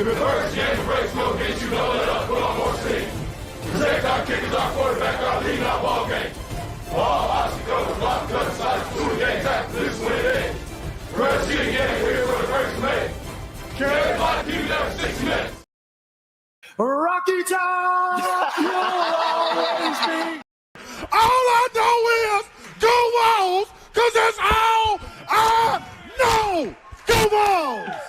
If it hurts, game the brakes, no get you, don't let up, put on more steam. Protect our kickers, our quarterback, our lead, our ball game. All obstacles, block, cut, sides, two games after this win it in. Press you again, we're here for the first man. Carry my team down 6 minutes. Rocky Top, you'll always be. All I know is go Vols, because that's all I know. Go Vols!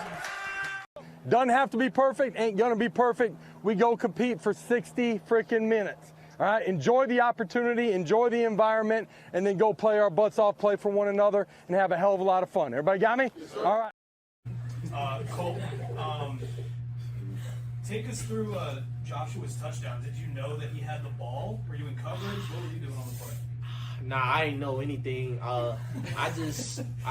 Doesn't have to be perfect, ain't gonna be perfect. We go compete for 60 freaking minutes. All right, enjoy the opportunity, enjoy the environment, and then go play our butts off, play for one another, and have a hell of a lot of fun. Everybody got me? Yes, all right. Cole, take us through Joshua's touchdown. Did you know that he had the ball? Were you in coverage? What were you doing on the play? Nah, I didn't know anything. I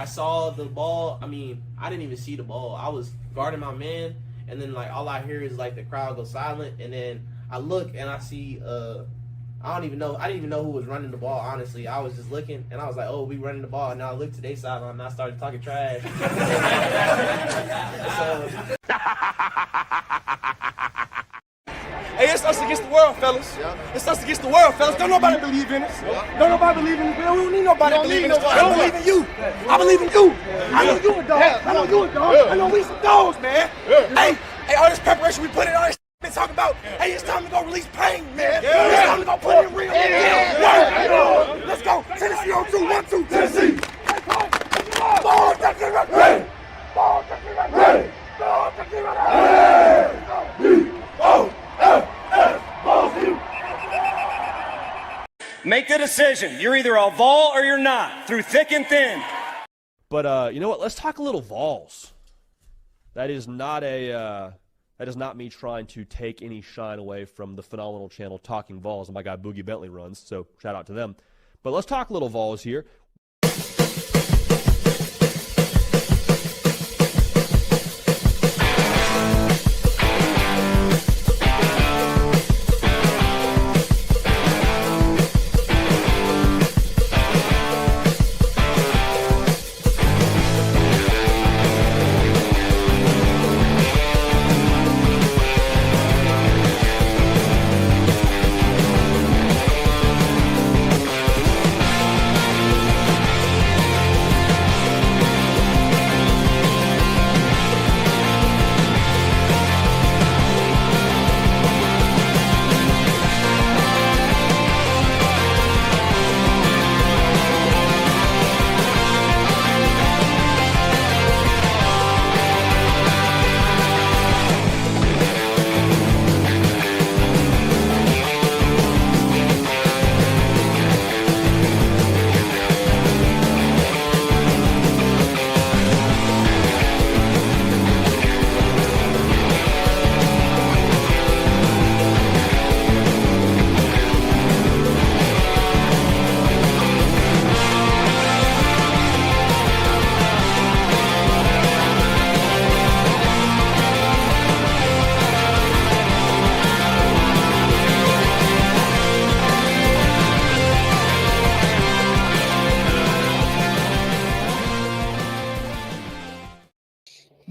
saw the ball. I mean, I didn't even see the ball. I was guarding my man, and then like all I hear is like the crowd go silent, and then I look and I see I didn't even know who was running the ball, honestly. I was just looking and I was like, oh, we running the ball, and now I looked to their sideline and I started talking trash. Hey, it's us against the world, fellas. Yep. It's us against the world, fellas. Don't nobody believe in us. Yep. Don't nobody believe in us. We don't need nobody to believe in us. I believe in you. I believe in you. I know you a dog. I know you a dog. I know we some dogs, man. Hey, all this preparation we put in, all this been talking about, hey, it's time to go release pain, man. It's time to go put in real work. Let's go. Tennessee on 2, 1, 2, Tennessee. Ball, Tennessee, ready. Ball, Tennessee, ready. Ball, Tennessee, ready. Make the decision. You're either a Vol or you're not, through thick and thin. But you know what? Let's talk a little Vols. That is not me trying to take any shine away from the phenomenal channel Talkin VAWLS and my guy Boogie Bentley runs. So shout out to them. But let's talk a little Vols here.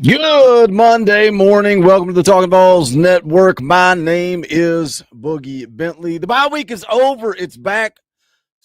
Good Monday morning. Welcome to the Talkin VAWLS Network. My name is Boogie Bentley. The bye week is over. It's back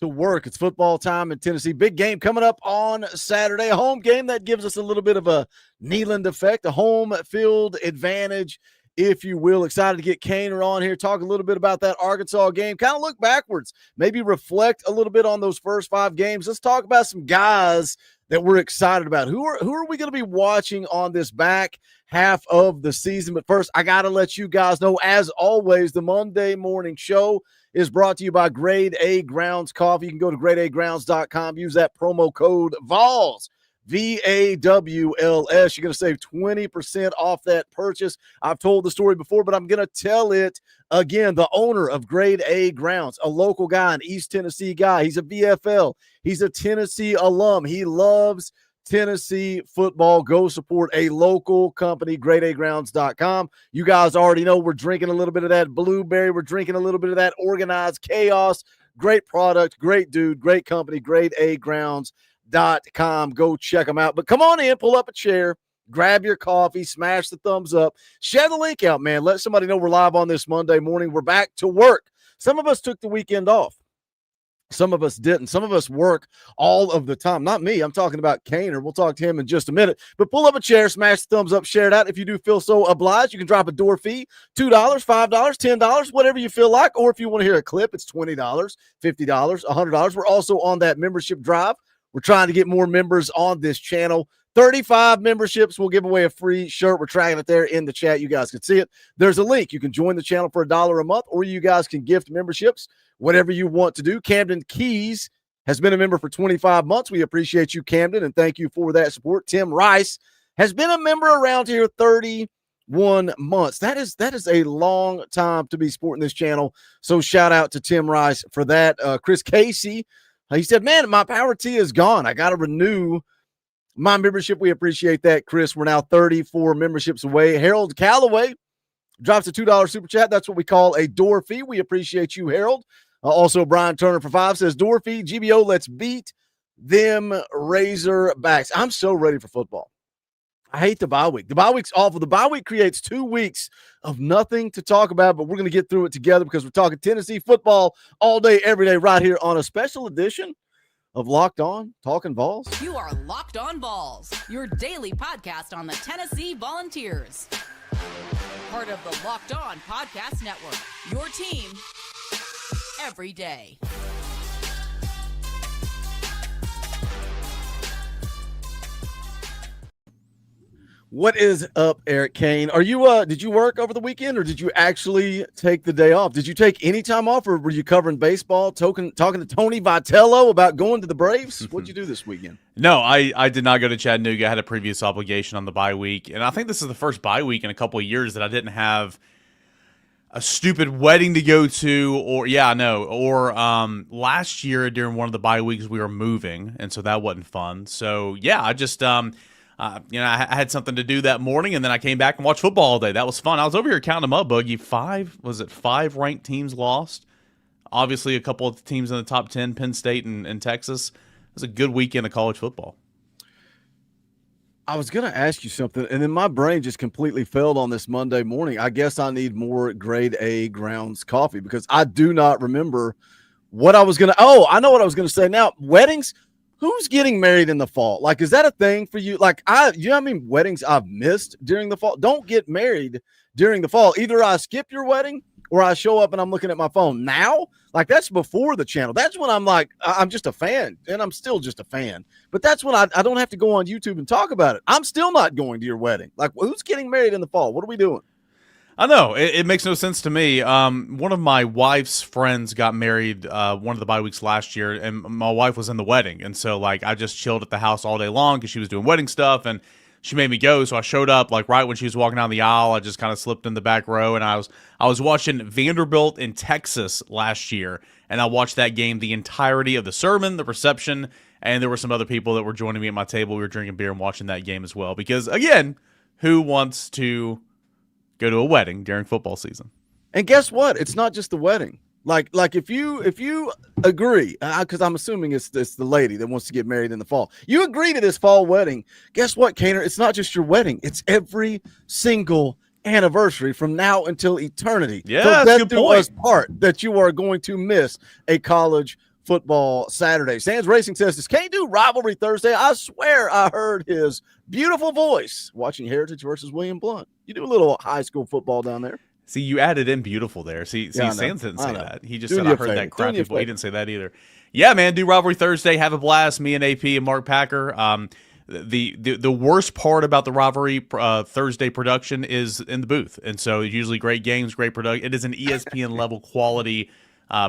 to work. It's football time in Tennessee. Big game coming up on Saturday. A home game that gives us a little bit of a Neyland effect, a home field advantage, if you will. Excited to get Cainer on here, talk a little bit about that Arkansas game, kind of look backwards, maybe reflect a little bit on those first 5 games. Let's talk about some guys that we're excited about. Who are we going to be watching on this back half of the season? But first, I got to let you guys know, as always, the Monday morning show is brought to you by Grade A Grounds Coffee. You can go to gradeagrounds.com, use that promo code VAWLS, VAWLS. You're going to save 20% off that purchase. I've told the story before, but I'm going to tell it again. The owner of Grade A Grounds, a local guy, an East Tennessee guy. He's a VFL. He's a Tennessee alum. He loves Tennessee football. Go support a local company, gradeagrounds.com. You guys already know we're drinking a little bit of that blueberry. We're drinking a little bit of that organized chaos. Great product, great dude, great company, gradeagrounds.com. Go check them out. But come on in, pull up a chair. Grab your coffee, smash the thumbs up, share the link out, man. Let somebody know we're live on this Monday morning. We're back to work. Some of us took the weekend off. Some of us didn't. Some of us work all of the time. Not me. I'm talking about Cainer. We'll talk to him in just a minute. But pull up a chair, smash the thumbs up, share it out. If you do feel so obliged, you can drop a door fee, $2, $5, $10, whatever you feel like. Or if you want to hear a clip, it's $20, $50, $100. We're also on that membership drive. We're trying to get more members on this channel. 35 memberships. We'll give away a free shirt. We're tracking it there in the chat. You guys can see it. There's a link. You can join the channel for $1 a month, or you guys can gift memberships, whatever you want to do. Camden Keys has been a member for 25 months. We appreciate you, Camden, and thank you for that support. Tim Rice has been a member around here 31 months. That is a long time to be supporting this channel. So shout out to Tim Rice for that. Chris Casey, he said, man, my power T is gone. I got to renew my membership. We appreciate that, Chris. We're now 34 memberships away. Harold Calloway drops a $2 super chat. That's what we call a door fee. We appreciate you, Harold. Also, Brian Turner for $5 says, door fee, GBO, let's beat them Razorbacks. I'm so ready for football. I hate the bye week. The bye week's awful. The bye week creates 2 weeks of nothing to talk about, but we're going to get through it together because we're talking Tennessee football all day, every day, right here on a special edition of Locked On Talkin Vols. You are Locked On Vols, your daily podcast on the Tennessee Volunteers. Part of the Locked On Podcast Network, your team every day. What is up, Eric Cain? Are you did you work over the weekend, or did you actually take the day off? Did you take any time off, or were you covering baseball, talking to Tony Vitello about going to the Braves? What'd you do this weekend? No, I did not go to Chattanooga. I had a previous obligation on the bye week, and I think this is the first bye week in a couple of years that I didn't have a stupid wedding to go to, or last year during one of the bye weeks we were moving, and so that wasn't fun. So yeah, I just I had something to do that morning, and then I came back and watched football all day. That was fun. I was over here counting them up, Boogie. 5 ranked teams lost? Obviously, a couple of teams in the top 10, Penn State and Texas. It was a good weekend of college football. I was going to ask you something, and then my brain just completely failed on this Monday morning. I guess I need more grade A grounds coffee because I do not remember what I was going to – I know what I was going to say now. Weddings – who's getting married in the fall? Like, is that a thing for you? Like, you know how many weddings I've missed during the fall? Don't get married during the fall. Either I skip your wedding or I show up and I'm looking at my phone. Now, like, that's before the channel. That's when I'm like, I'm just a fan, and I'm still just a fan. But that's when I don't have to go on YouTube and talk about it. I'm still not going to your wedding. Like, who's getting married in the fall? What are we doing? I know. It makes no sense to me. One of my wife's friends got married one of the bye weeks last year, and my wife was in the wedding. And so, like, I just chilled at the house all day long because she was doing wedding stuff, and she made me go. So I showed up, like, right when she was walking down the aisle. I just kind of slipped in the back row, and I was watching Vanderbilt in Texas last year, and I watched that game the entirety of the sermon, the reception, and there were some other people that were joining me at my table. We were drinking beer and watching that game as well because, again, who wants to go to a wedding during football season? And guess what? It's not just the wedding. Like if you agree, because I'm assuming it's the lady that wants to get married in the fall. You agree to this fall wedding. Guess what, Cainer? It's not just your wedding. It's every single anniversary from now until eternity. Yeah, so that's a good point. us part that you are going to miss a college football Saturday. Sands Racing says this can't do rivalry Thursday. I swear I heard his beautiful voice watching Heritage versus William Blount. You do a little high school football down there. See, you added in beautiful there. See, Sands didn't say that. He just said I heard that crappy voice. He didn't say that either. Yeah, man, do rivalry Thursday. Have a blast. Me and AP and Mark Packer. The worst part about the rivalry Thursday production is in the booth, and so usually great games, great production. It is an ESPN level quality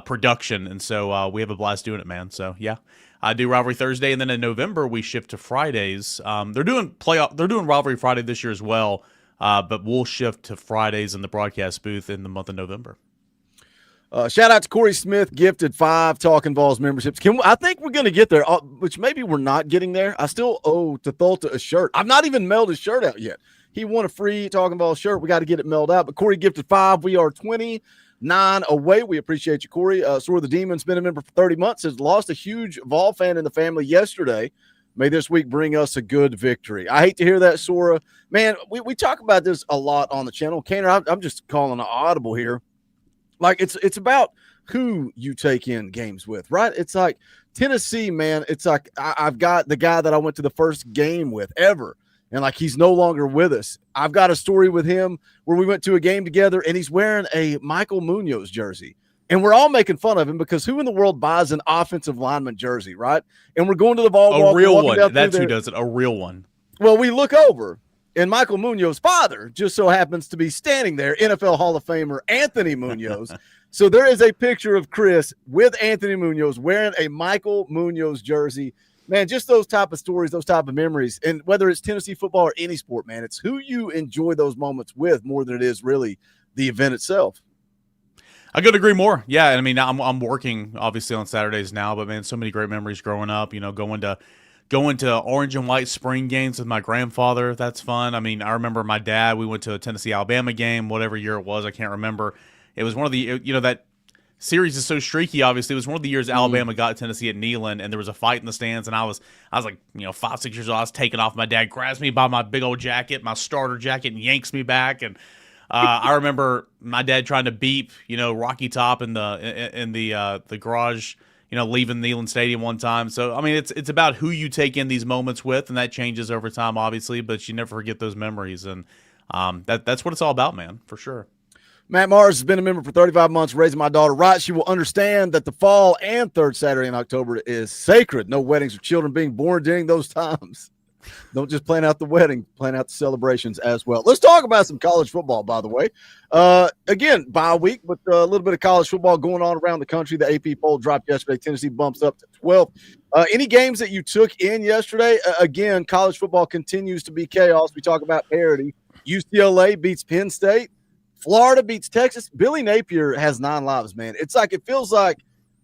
production, and so we have a blast doing it, man. So yeah, I do rivalry Thursday, and then in November we shift to Fridays. They're doing rivalry Friday this year as well, but we'll shift to Fridays in the broadcast booth in the month of November. Shout out to Corey Smith, gifted 5 Talkin Vols memberships. I think we're going to get there, which maybe we're not getting there. I still owe Tatholta a shirt. I've not even mailed his shirt out yet. He won a free Talkin Vols shirt. We got to get it mailed out. But Corey gifted 5. We are 29 away. We appreciate you, Corey. Swore the Demon's been a member for 30 months. Has lost a huge Vol fan in the family yesterday. May this week bring us a good victory. I hate to hear that, Sora. Man, we talk about this a lot on the channel. Cainer, I'm just calling an audible here. Like, it's about who you take in games with, right? It's like Tennessee, man. It's like I've got the guy that I went to the first game with ever, and like he's no longer with us. I've got a story with him where we went to a game together, and he's wearing a Michael Munoz jersey. And we're all making fun of him because who in the world buys an offensive lineman jersey, right? And we're going to the ball. A real one. That's who does it. A real one. Well, we look over, and Michael Munoz's father just so happens to be standing there, NFL Hall of Famer Anthony Munoz. So there is a picture of Chris with Anthony Munoz wearing a Michael Munoz jersey. Man, just those type of stories, those type of memories. And whether it's Tennessee football or any sport, man, it's who you enjoy those moments with more than it is really the event itself. I couldn't agree more. Yeah, I mean, I'm working obviously on Saturdays now, but man, so many great memories growing up. You know, going to orange and white spring games with my grandfather. That's fun. I mean, I remember my dad. We went to a Tennessee-Alabama game, whatever year it was. I can't remember. It was one of the, you know, that series is so streaky. Obviously, it was one of the years Alabama got Tennessee at Neyland, and there was a fight in the stands. And I was like, you know, 5, 6 years old. I was taking off. My dad grabs me by my big old jacket, my starter jacket, and yanks me back. And I remember my dad trying to beep, you know, Rocky Top in the garage, you know, leaving Neyland Stadium one time. So I mean, it's about who you take in these moments with, and that changes over time, obviously. But you never forget those memories, and that's what it's all about, man, for sure. Matt Mars has been a member for 35 months, raising my daughter right. She will understand that the fall and third Saturday in October is sacred. No weddings or children being born during those times. Don't just plan out the wedding, plan out the celebrations as well. Let's talk about some college football, by the way. Again, bye week, but a little bit of college football going on around the country. The AP poll dropped yesterday. Tennessee bumps up to 12th. Any games that you took in yesterday? Again, college football continues to be chaos. We talk about parity. UCLA beats Penn State. Florida beats Texas. Billy Napier has 9 lives, man. It's like it feels like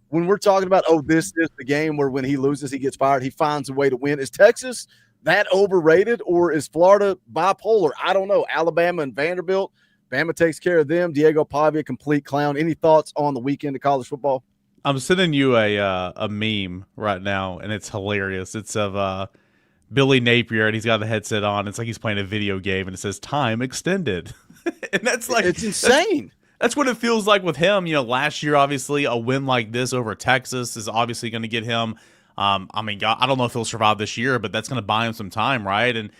when we're talking about, oh, this is the game where when he loses, he gets fired. He finds a way to win. Is Texas that overrated, or is Florida bipolar? I don't know. Alabama and Vanderbilt. Bama takes care of them. Diego Pavia, complete clown. Any thoughts on the weekend of college football? I'm sending you a meme right now, and it's hilarious. It's of Billy Napier, and he's got the headset on. It's like he's playing a video game, and it says time extended. And that's like, it's insane. That's what it feels like with him. You know, last year, obviously, a win like this over Texas is obviously going to get him. I mean, God, I don't know if he'll survive this year, but that's going to buy him some time, right? And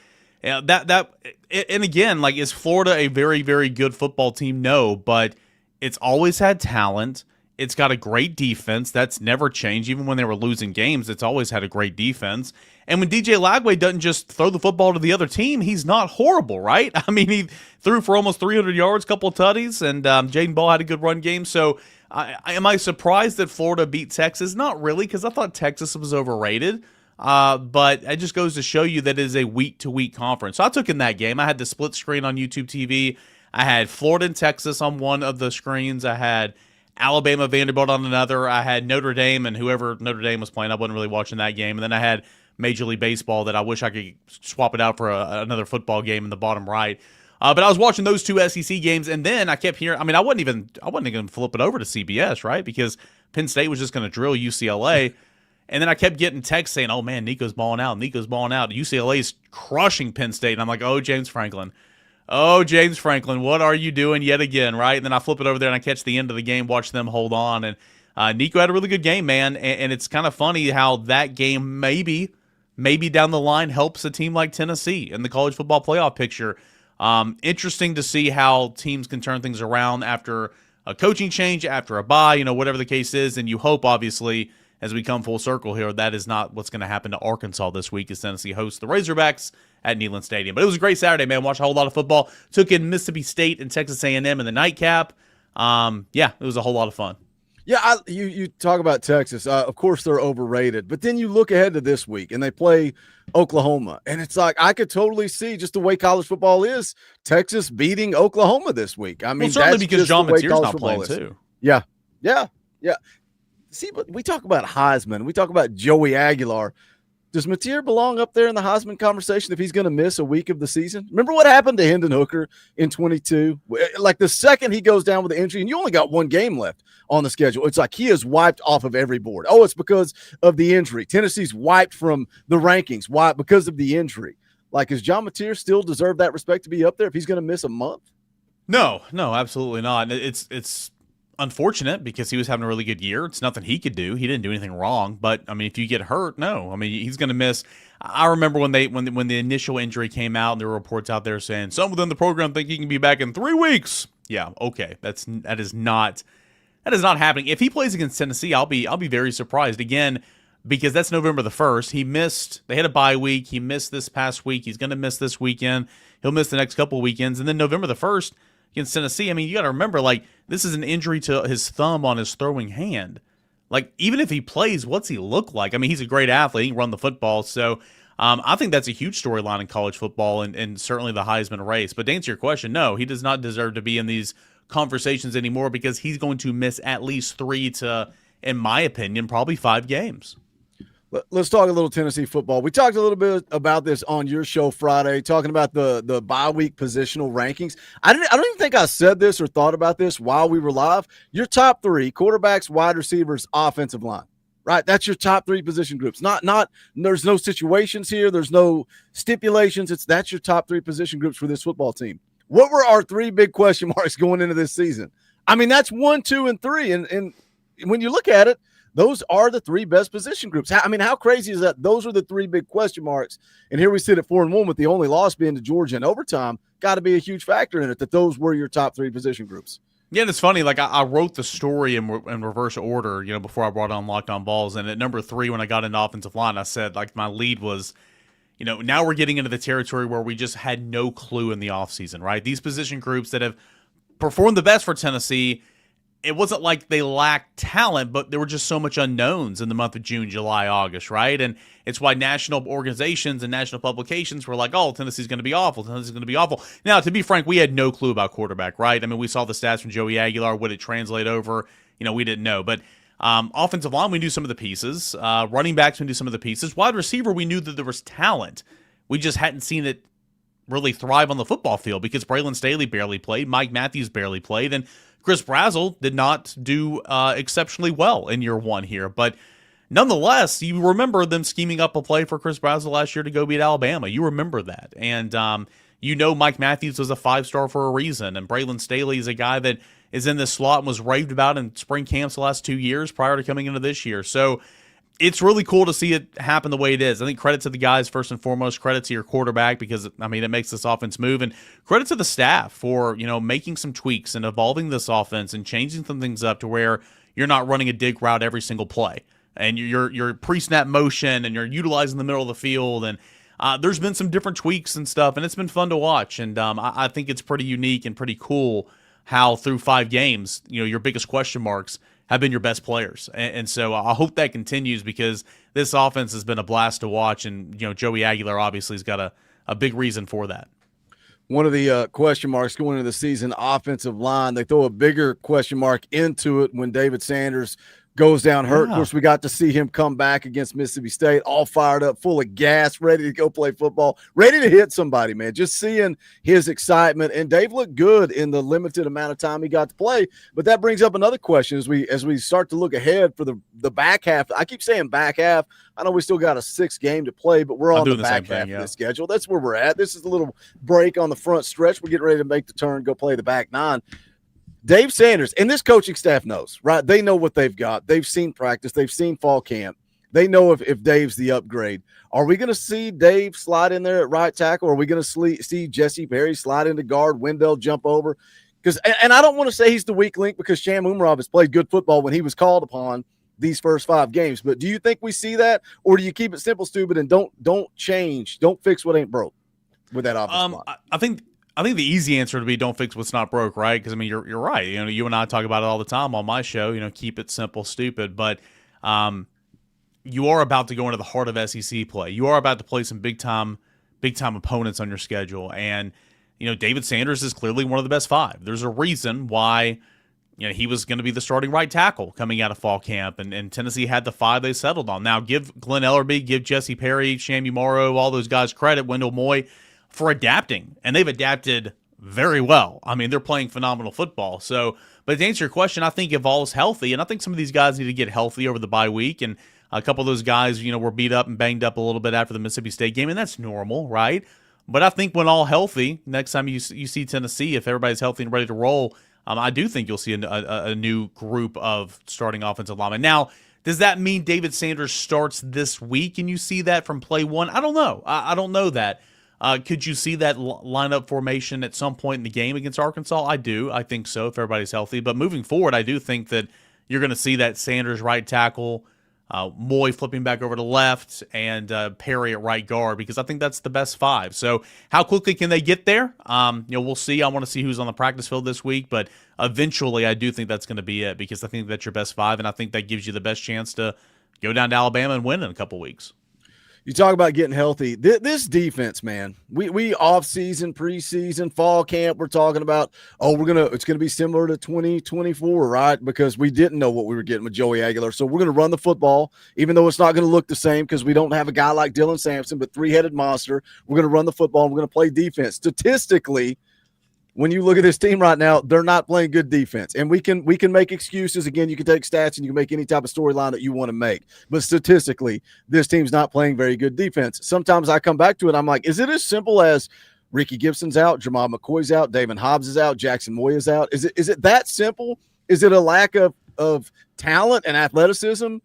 and again, like, is Florida a very, very good football team? No, but it's always had talent. It's got a great defense. That's never changed. Even when they were losing games, it's always had a great defense. And when DJ Lagway doesn't just throw the football to the other team, he's not horrible, right? I mean, he threw for almost 300 yards, a couple of tutties, and Jaden Ball had a good run game. So am I surprised that Florida beat Texas? Not really, because I thought Texas was overrated. But it just goes to show you that it is a week-to-week conference. So I took in that game. I had the split screen on YouTube TV. I had Florida and Texas on one of the screens. I had Alabama, Vanderbilt on another. I had Notre Dame and whoever Notre Dame was playing. I wasn't really watching that game. And then I had Major League Baseball that I wish I could swap it out for another football game in the bottom right. But I was watching those two SEC games, and then I kept hearing. I mean, I wasn't even going to flip it over to CBS, right? Because Penn State was just going to drill UCLA, and then I kept getting texts saying, "Oh man, Nico's balling out. Nico's balling out. UCLA's crushing Penn State." And I'm like, "Oh, James Franklin. Oh, James Franklin, what are you doing yet again?" Right? And then I flip it over there and I catch the end of the game, watch them hold on, and Nico had a really good game, man. And it's kind of funny how that game maybe down the line helps a team like Tennessee in the college football playoff picture. Interesting to see how teams can turn things around after a coaching change, after a bye, you know, whatever the case is. And you hope, obviously, as we come full circle here, that is not what's going to happen to Arkansas this week as Tennessee hosts the Razorbacks at Neyland Stadium. But it was a great Saturday, man. Watched a whole lot of football. Took in Mississippi State and Texas A&M in the nightcap. Yeah, it was a whole lot of fun. Yeah, you talk about Texas. Of course, they're overrated. But then you look ahead to this week, and they play Oklahoma. And it's like I could totally see just the way college football is, Texas beating Oklahoma this week. I mean, certainly because John Mateer's not playing too. Yeah. See, but we talk about Heisman. We talk about Joey Aguilar. Does Mateer belong up there in the Heisman conversation if he's going to miss a week of the season? Remember what happened to Hendon Hooker in 22? Like the second he goes down with the injury, and you only got one game left on the schedule, it's like he is wiped off of every board. Oh, it's because of the injury. Tennessee's wiped from the rankings. Why? Because of the injury. Like, does John Mateer still deserve that respect to be up there if he's going to miss a month? No, absolutely not. It's unfortunate because he was having a really good year. It's nothing he could do. He didn't do anything wrong. But I mean, if you get hurt, no. I mean, he's going to miss. I remember when the initial injury came out, and there were reports out there saying some within the program think he can be back in 3 weeks. Yeah, okay, that is not happening. If he plays against Tennessee, I'll be very surprised again, because that's November the 1st. He missed. They had a bye week. He missed this past week. He's going to miss this weekend. He'll miss the next couple of weekends, and then November the 1st. Against Tennessee, I mean, you got to remember, like, this is an injury to his thumb on his throwing hand. Like, even if he plays, what's he look like? I mean, he's a great athlete. He can run the football. So I think that's a huge storyline in college football and certainly the Heisman race. But to answer your question, no, he does not deserve to be in these conversations anymore because he's going to miss at least 3 to, in my opinion, probably 5 games. Let's talk a little Tennessee football. We talked a little bit about this on your show Friday, talking about the bye week positional rankings. I don't even think I said this or thought about this while we were live. Your top 3: quarterbacks, wide receivers, offensive line. Right? That's your top 3 position groups. Not there's no situations here. There's no stipulations. That's your top 3 position groups for this football team. What were our 3 big question marks going into this season? I mean, that's 1, 2, and 3. And when you look at it, those are the 3 best position groups. I mean, how crazy is that? Those are the 3 big question marks. And here we sit at 4-1 with the only loss being to Georgia in overtime. Got to be a huge factor in it that those were your top 3 position groups. Yeah, and it's funny. Like, I wrote the story in reverse order, before I brought on Locked On Vols. And at number 3, when I got into offensive line, I said, like, my lead was, now we're getting into the territory where we just had no clue in the offseason, right? These position groups that have performed the best for Tennessee, it wasn't like they lacked talent, but there were just so much unknowns in the month of June, July, August, right? And it's why national organizations and national publications were like, oh, Tennessee's going to be awful. Tennessee's going to be awful. Now, to be frank, we had no clue about quarterback, right? I mean, we saw the stats from Joey Aguilar. Would it translate over? We didn't know. But offensive line, we knew some of the pieces. Running backs, we knew some of the pieces. Wide receiver, we knew that there was talent. We just hadn't seen it really thrive on the football field because Braylon Staley barely played. Mike Matthews barely played. And Chris Brazzell did not do exceptionally well in year 1 here. But nonetheless, you remember them scheming up a play for Chris Brazzell last year to go beat Alabama. You remember that. And Mike Matthews was a 5-star for a reason. And Braylon Staley is a guy that is in this slot and was raved about in spring camps the last 2 years prior to coming into this year. So it's really cool to see it happen the way it is. I think credit to the guys first and foremost, credit to your quarterback because, it makes this offense move, and credit to the staff for, making some tweaks and evolving this offense and changing some things up to where you're not running a dig route every single play. And you're pre-snap motion and you're utilizing the middle of the field. And there's been some different tweaks and stuff, and it's been fun to watch. And I think it's pretty unique and pretty cool how through 5 games, your biggest question marks have been your best players. And so I hope that continues because this offense has been a blast to watch. And, Joey Aguilar obviously has got a big reason for that. One of the question marks going into the season, offensive line. They throw a bigger question mark into it when David Sanders goes down hurt. Yeah. Of course, we got to see him come back against Mississippi State, all fired up, full of gas, ready to go play football, ready to hit somebody, man. Just seeing his excitement. And Dave looked good in the limited amount of time he got to play. But that brings up another question as we start to look ahead for the back half. I keep saying back half. I know we still got a 6th game to play, but we're on the back half of the schedule. That's where we're at. This is a little break on the front stretch. We're getting ready to make the turn, go play the back 9. Dave Sanders, and this coaching staff knows, right? They know what they've got. They've seen practice. They've seen fall camp. They know if Dave's the upgrade. Are we going to see Dave slide in there at right tackle? Or are we going to see Jesse Perry slide into guard, Wendell jump over? And I don't want to say he's the weak link because Sham Umrov has played good football when he was called upon these first 5 games. But do you think we see that? Or do you keep it simple, stupid, and don't change, don't fix what ain't broke with that offensive line? I think the easy answer would be don't fix what's not broke, right? Because, you're right. You and I talk about it all the time on my show, keep it simple, stupid. But you are about to go into the heart of SEC play. You are about to play some big-time opponents on your schedule. And, David Sanders is clearly one of the best 5. There's a reason why he was going to be the starting right tackle coming out of fall camp, and Tennessee had the 5 they settled on. Now, give Glenn Ellerbe, give Jesse Perry, Shamu Morrow, all those guys credit, Wendell Moy, for adapting, and they've adapted very well. I mean, they're playing phenomenal football. So, but to answer your question, I think if all is healthy, and I think some of these guys need to get healthy over the bye week, and a couple of those guys, were beat up and banged up a little bit after the Mississippi State game, and that's normal, right? But I think when all healthy, next time you see Tennessee, if everybody's healthy and ready to roll, I do think you'll see a new group of starting offensive linemen. Now, does that mean David Sanders starts this week and you see that from play one? I don't know. I don't know that. Could you see that lineup formation at some point in the game against Arkansas? I do. I think so, if everybody's healthy. But moving forward, I do think that you're going to see that Sanders right tackle, Moy flipping back over to left, and Perry at right guard, because I think that's the best 5. So how quickly can they get there? We'll see. I want to see who's on the practice field this week, but eventually I do think that's going to be it, because I think that's your best 5, and I think that gives you the best chance to go down to Alabama and win in a couple weeks. You talk about getting healthy. This defense, man, we off season, preseason, fall camp, we're talking about, it's going to be similar to 2024, right? Because we didn't know what we were getting with Joey Aguilar. So we're going to run the football, even though it's not going to look the same because we don't have a guy like Dylan Sampson, but 3-headed monster. We're going to run the football and we're going to play defense. Statistically, when you look at this team right now, they're not playing good defense. And we can make excuses. Again, you can take stats and you can make any type of storyline that you want to make. But statistically, this team's not playing very good defense. Sometimes I come back to it, I'm like, is it as simple as Ricky Gibson's out, Jamal McCoy's out, David Hobbs is out, Jackson Moy is out? Is it that simple? Is it a lack of talent and athleticism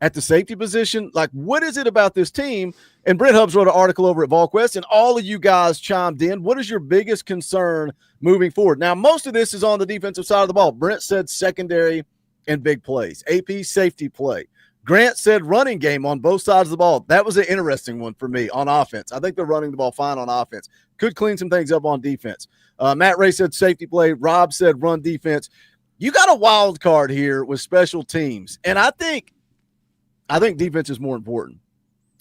at the safety position? Like, what is it about this team? And Brent Hubbs wrote an article over at VolQuest, and all of you guys chimed in. What is your biggest concern moving forward? Now, most of this is on the defensive side of the ball. Brent said secondary and big plays. AP, safety play. Grant said running game on both sides of the ball. That was an interesting one for me on offense. I think they're running the ball fine on offense. Could clean some things up on defense. Matt Ray said safety play. Rob said run defense. You got a wild card here with special teams, and I think defense is more important.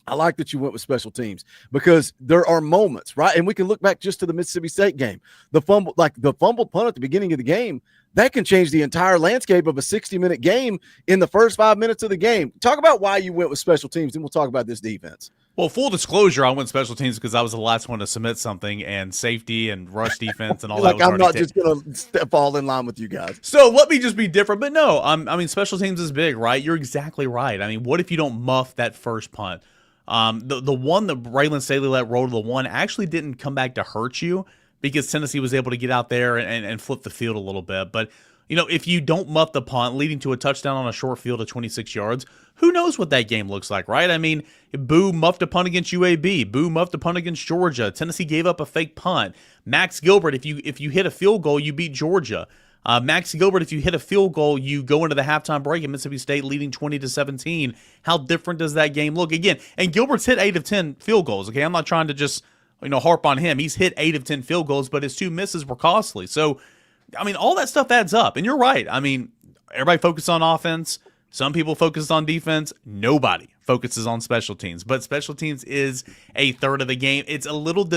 I like that you went with special teams because there are moments, right? And we can look back just to the Mississippi State game. The fumbled punt at the beginning of the game, that can change the entire landscape of a 60-minute game in the first 5 minutes of the game. Talk about why you went with special teams, and we'll talk about this defense. Well, full disclosure, I went special teams because I was the last one to submit something, and safety and rush defense and all that. I'm not just going to fall in line with you guys. So let me just be different. But no, I mean, special teams is big, right? You're exactly right. I mean, what if you don't muff that first punt? The one that Braylon Staley let roll to the one actually didn't come back to hurt you because Tennessee was able to get out there and flip the field a little bit. But, if you don't muff the punt leading to a touchdown on a short field of 26 yards, who knows what that game looks like, right? I mean, Boo muffed a punt against UAB. Boo muffed a punt against Georgia. Tennessee gave up a fake punt. Max Gilbert, if you hit a field goal, you beat Georgia. Max Gilbert, if you hit a field goal, you go into the halftime break at Mississippi State leading 20-17. How different does that game look? Again, and Gilbert's hit 8 of 10 field goals, okay? I'm not trying to just, harp on him. He's hit 8 of 10 field goals, but his 2 misses were costly. So, I mean, all that stuff adds up. And you're right. I mean, everybody focuses on offense. Some people focus on defense. Nobody focuses on special teams. But special teams is a third of the game. It's a little,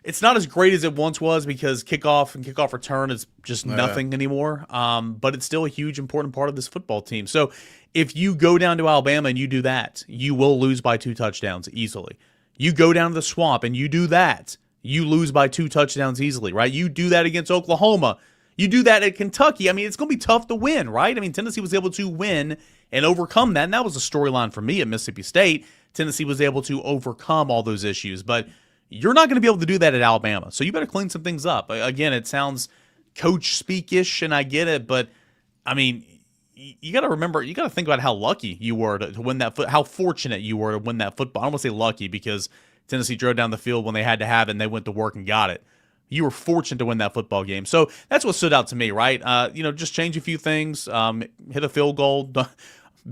it's not as great as it once was because kickoff and kickoff return is just nothing anymore. But it's still a huge, important part of this football team. So if you go down to Alabama and you do that, you will lose by 2 touchdowns easily. You go down to the Swamp and you do that, you lose by 2 touchdowns easily, right? You do that against Oklahoma. You do that at Kentucky. I mean, it's going to be tough to win, right? I mean, Tennessee was able to win and overcome that, and that was a storyline for me at Mississippi State. Tennessee was able to overcome all those issues, but you're not going to be able to do that at Alabama, so you better clean some things up. Again, it sounds coach speak-ish, and I get it, but, I mean, you got to remember, you got to think about how lucky you were to win that how fortunate you were to win that football. I don't want to say lucky because Tennessee drove down the field when they had to have it, and they went to work and got it. You were fortunate to win that football game. So that's what stood out to me, right? Just change a few things, hit a field goal,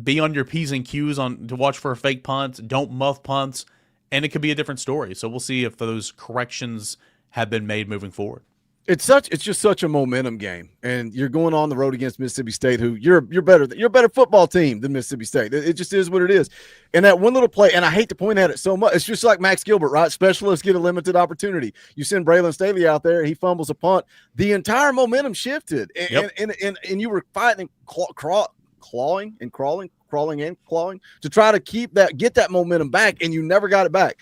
be on your P's and Q's to watch for a fake punt, don't muff punts, and it could be a different story. So we'll see if those corrections have been made moving forward. It's just such a momentum game, and you're going on the road against Mississippi State, who you're a better football team than Mississippi State. It just is what it is. And that one little play, and I hate to point at it so much, it's just like Max Gilbert, right? Specialists get a limited opportunity. You send Braylon Staley out there, he fumbles a punt. The entire momentum shifted, and you were fighting and clawing to try to get that momentum back, and you never got it back.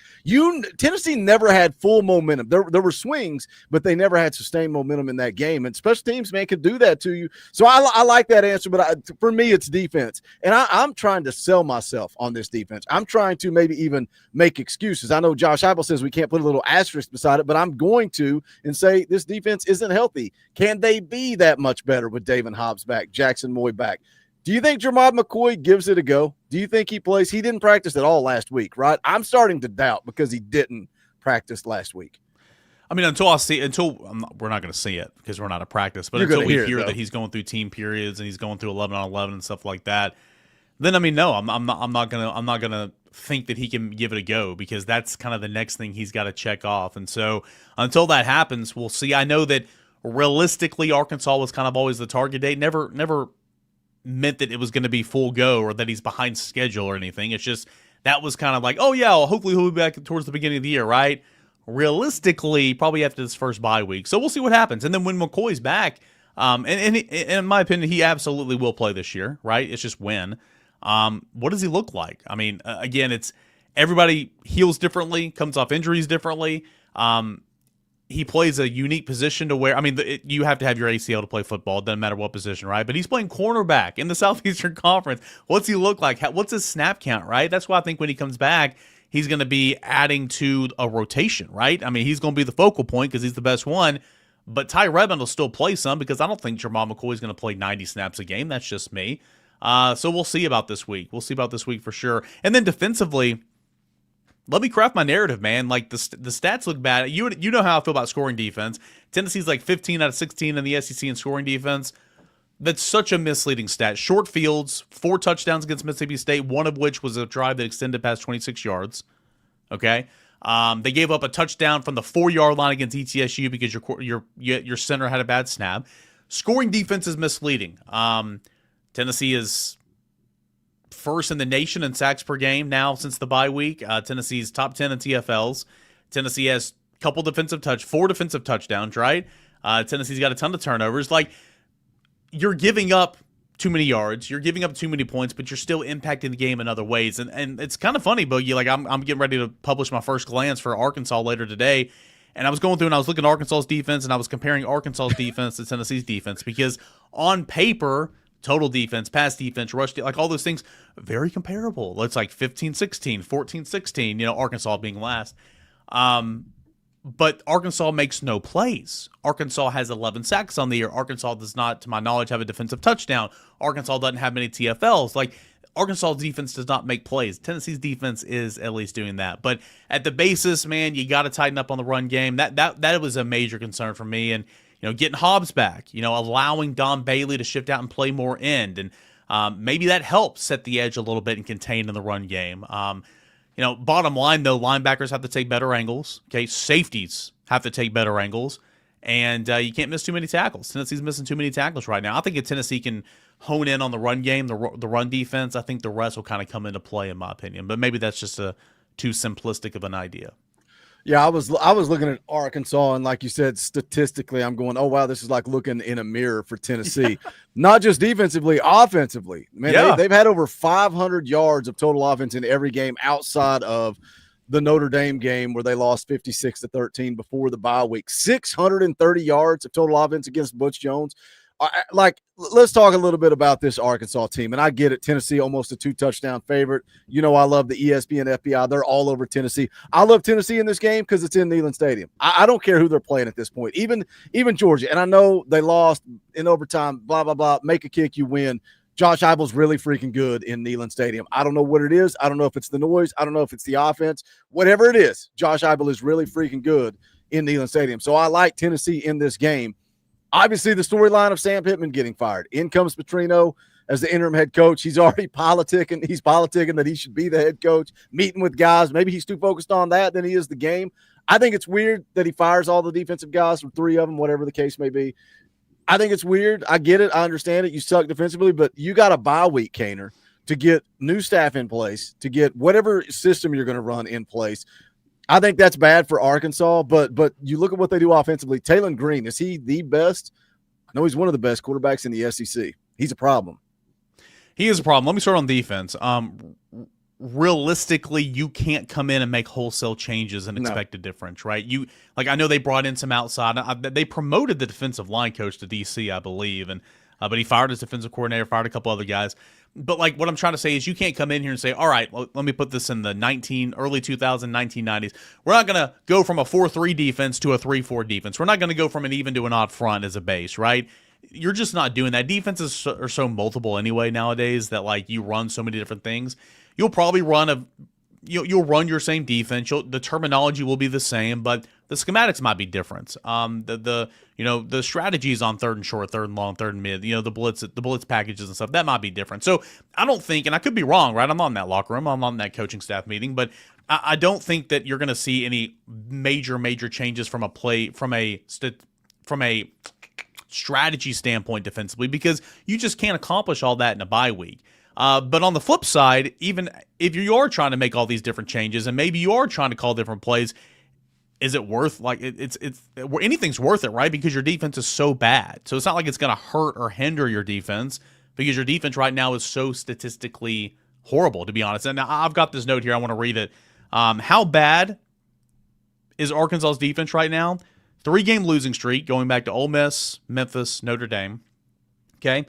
Tennessee never had full momentum. There were swings, but they never had sustained momentum in that game. And special teams, man, could do that to you. So I like that answer, but for me, it's defense. And I'm trying to sell myself on this defense. I'm trying to maybe even make excuses. I know Josh Hyple says we can't put a little asterisk beside it, but I'm going to and say this defense isn't healthy. Can they be that much better with David Hobbs back, Jackson Moy back? Do you think Jermod McCoy gives it a go? Do you think he plays? He didn't practice at all last week, right? I'm starting to doubt because he didn't practice last week. I mean, we're not going to see it because we're not at practice, but until we hear that he's going through team periods and he's going through 11-on-11 and stuff like that, then I mean, no, I'm not gonna think that he can give it a go because that's kind of the next thing he's got to check off. And so until that happens, we'll see. I know that realistically, Arkansas was kind of always the target date. Never meant that it was going to be full go or that he's behind schedule or anything. It's just that was kind of like, oh yeah, well, hopefully he'll be back towards the beginning of the year, right? Realistically, probably after this first bye week. So we'll see what happens. And then when McCoy's back, and in my opinion, he absolutely will play this year, right? It's just when. What does he look like? I mean, again, it's everybody heals differently, comes off injuries differently. He plays a unique position to where, I mean, you have to have your ACL to play football. It doesn't matter what position, right? But he's playing cornerback in the Southeastern Conference. What's he look like? What's his snap count, right? That's why I think when he comes back, he's going to be adding to a rotation, right? I mean, he's going to be the focal point because he's the best one. But Ty Redmond will still play some because I don't think Jermod McCoy is going to play 90 snaps a game. That's just me. So we'll see about this week. We'll see about this week for sure. And then defensively, let me craft my narrative, man. Like the stats look bad. You know how I feel about scoring defense. Tennessee's like 15 out of 16 in the SEC in scoring defense. That's such a misleading stat. Short fields, 4 touchdowns against Mississippi State, one of which was a drive that extended past 26 yards. Okay, they gave up a touchdown from the 4-yard line against ETSU because your center had a bad snap. Scoring defense is misleading. Tennessee is first in the nation in sacks per game now since the bye week. Tennessee's top 10 in TFLs. Tennessee has four defensive touchdowns, right? Tennessee's got a ton of turnovers. Like, you're giving up too many yards, you're giving up too many points, but you're still impacting the game in other ways. And it's kind of funny, Boogie. Like, I'm getting ready to publish my first glance for Arkansas later today. And I was going through and I was looking at Arkansas's defense and I was comparing Arkansas's defense to Tennessee's defense because on paper, total defense, pass defense, rush, like all those things, very comparable. It's like 15-16, 14-16, Arkansas being last. But Arkansas makes no plays. Arkansas has 11 sacks on the year. Arkansas does not, to my knowledge, have a defensive touchdown. Arkansas doesn't have many TFLs. Like, Arkansas' defense does not make plays. Tennessee's defense is at least doing that. But at the basis, man, you got to tighten up on the run game. That was a major concern for me. And getting Hobbs back, allowing Don Bailey to shift out and play more end. And maybe that helps set the edge a little bit and contain in the run game. Bottom line, though, linebackers have to take better angles. Okay, safeties have to take better angles. And you can't miss too many tackles. Tennessee's missing too many tackles right now. I think if Tennessee can hone in on the run game, the run defense, I think the rest will kind of come into play, in my opinion. But maybe that's just too simplistic of an idea. Yeah, I was looking at Arkansas, and like you said, statistically, I'm going, oh, wow, this is like looking in a mirror for Tennessee. Not just defensively, offensively. Man, yeah. They've had over 500 yards of total offense in every game outside of the Notre Dame game where they lost 56-13 before the bye week. 630 yards of total offense against Butch Jones. Let's talk a little bit about this Arkansas team. And I get it. Tennessee, almost a 2-touchdown favorite. I love the ESPN FPI. They're all over Tennessee. I love Tennessee in this game because it's in Neyland Stadium. I don't care who they're playing at this point. Even Georgia. And I know they lost in overtime, blah, blah, blah. Make a kick, you win. Josh Heupel's really freaking good in Neyland Stadium. I don't know what it is. I don't know if it's the noise. I don't know if it's the offense. Whatever it is, Josh Hyple is really freaking good in Neyland Stadium. So I like Tennessee in this game. Obviously, the storyline of Sam Pittman getting fired. In comes Petrino as the interim head coach. He's already politicking. He's politicking that he should be the head coach, meeting with guys. Maybe he's too focused on that than he is the game. I think it's weird that he fires all the defensive guys, or 3 of them, whatever the case may be. I think it's weird. I get it. I understand it. You suck defensively, but you got a bye week, Cainer, to get new staff in place, to get whatever system you're going to run in place. I think that's bad for Arkansas, but you look at what they do offensively. Talon Green, is he the best? I know he's one of the best quarterbacks in the SEC. He's a problem. He is a problem. Let me start on defense. Realistically, you can't come in and make wholesale changes and expect a difference, right? I know they brought in some outside. They promoted the defensive line coach to DC, I believe, and but he fired his defensive coordinator, fired a couple other guys. But what I'm trying to say is you can't come in here and say, all right, well, let me put this in the early 1990s. We're not going to go from a 4-3 defense to a 3-4 defense. We're not going to go from an even to an odd front as a base, right? You're just not doing that. Defenses are so multiple anyway nowadays that you run so many different things. You'll probably you'll run your same defense. The terminology will be the same, but the schematics might be different. The strategies on 3rd and short, 3rd and long, 3rd and mid, the blitz packages and stuff, that might be different. So I don't think, and I could be wrong, right? I'm not in that locker room. I'm not in that coaching staff meeting, but I don't think that you're going to see any major changes from a strategy standpoint defensively, because you just can't accomplish all that in a bye week. But on the flip side, even if you are trying to make all these different changes and maybe you are trying to call different plays, is it worth anything's worth it, right? Because your defense is so bad. So it's not like it's going to hurt or hinder your defense, because your defense right now is so statistically horrible, to be honest. And now I've got this note here. I want to read it. How bad is Arkansas's defense right now? 3-game losing streak going back to Ole Miss, Memphis, Notre Dame. Okay.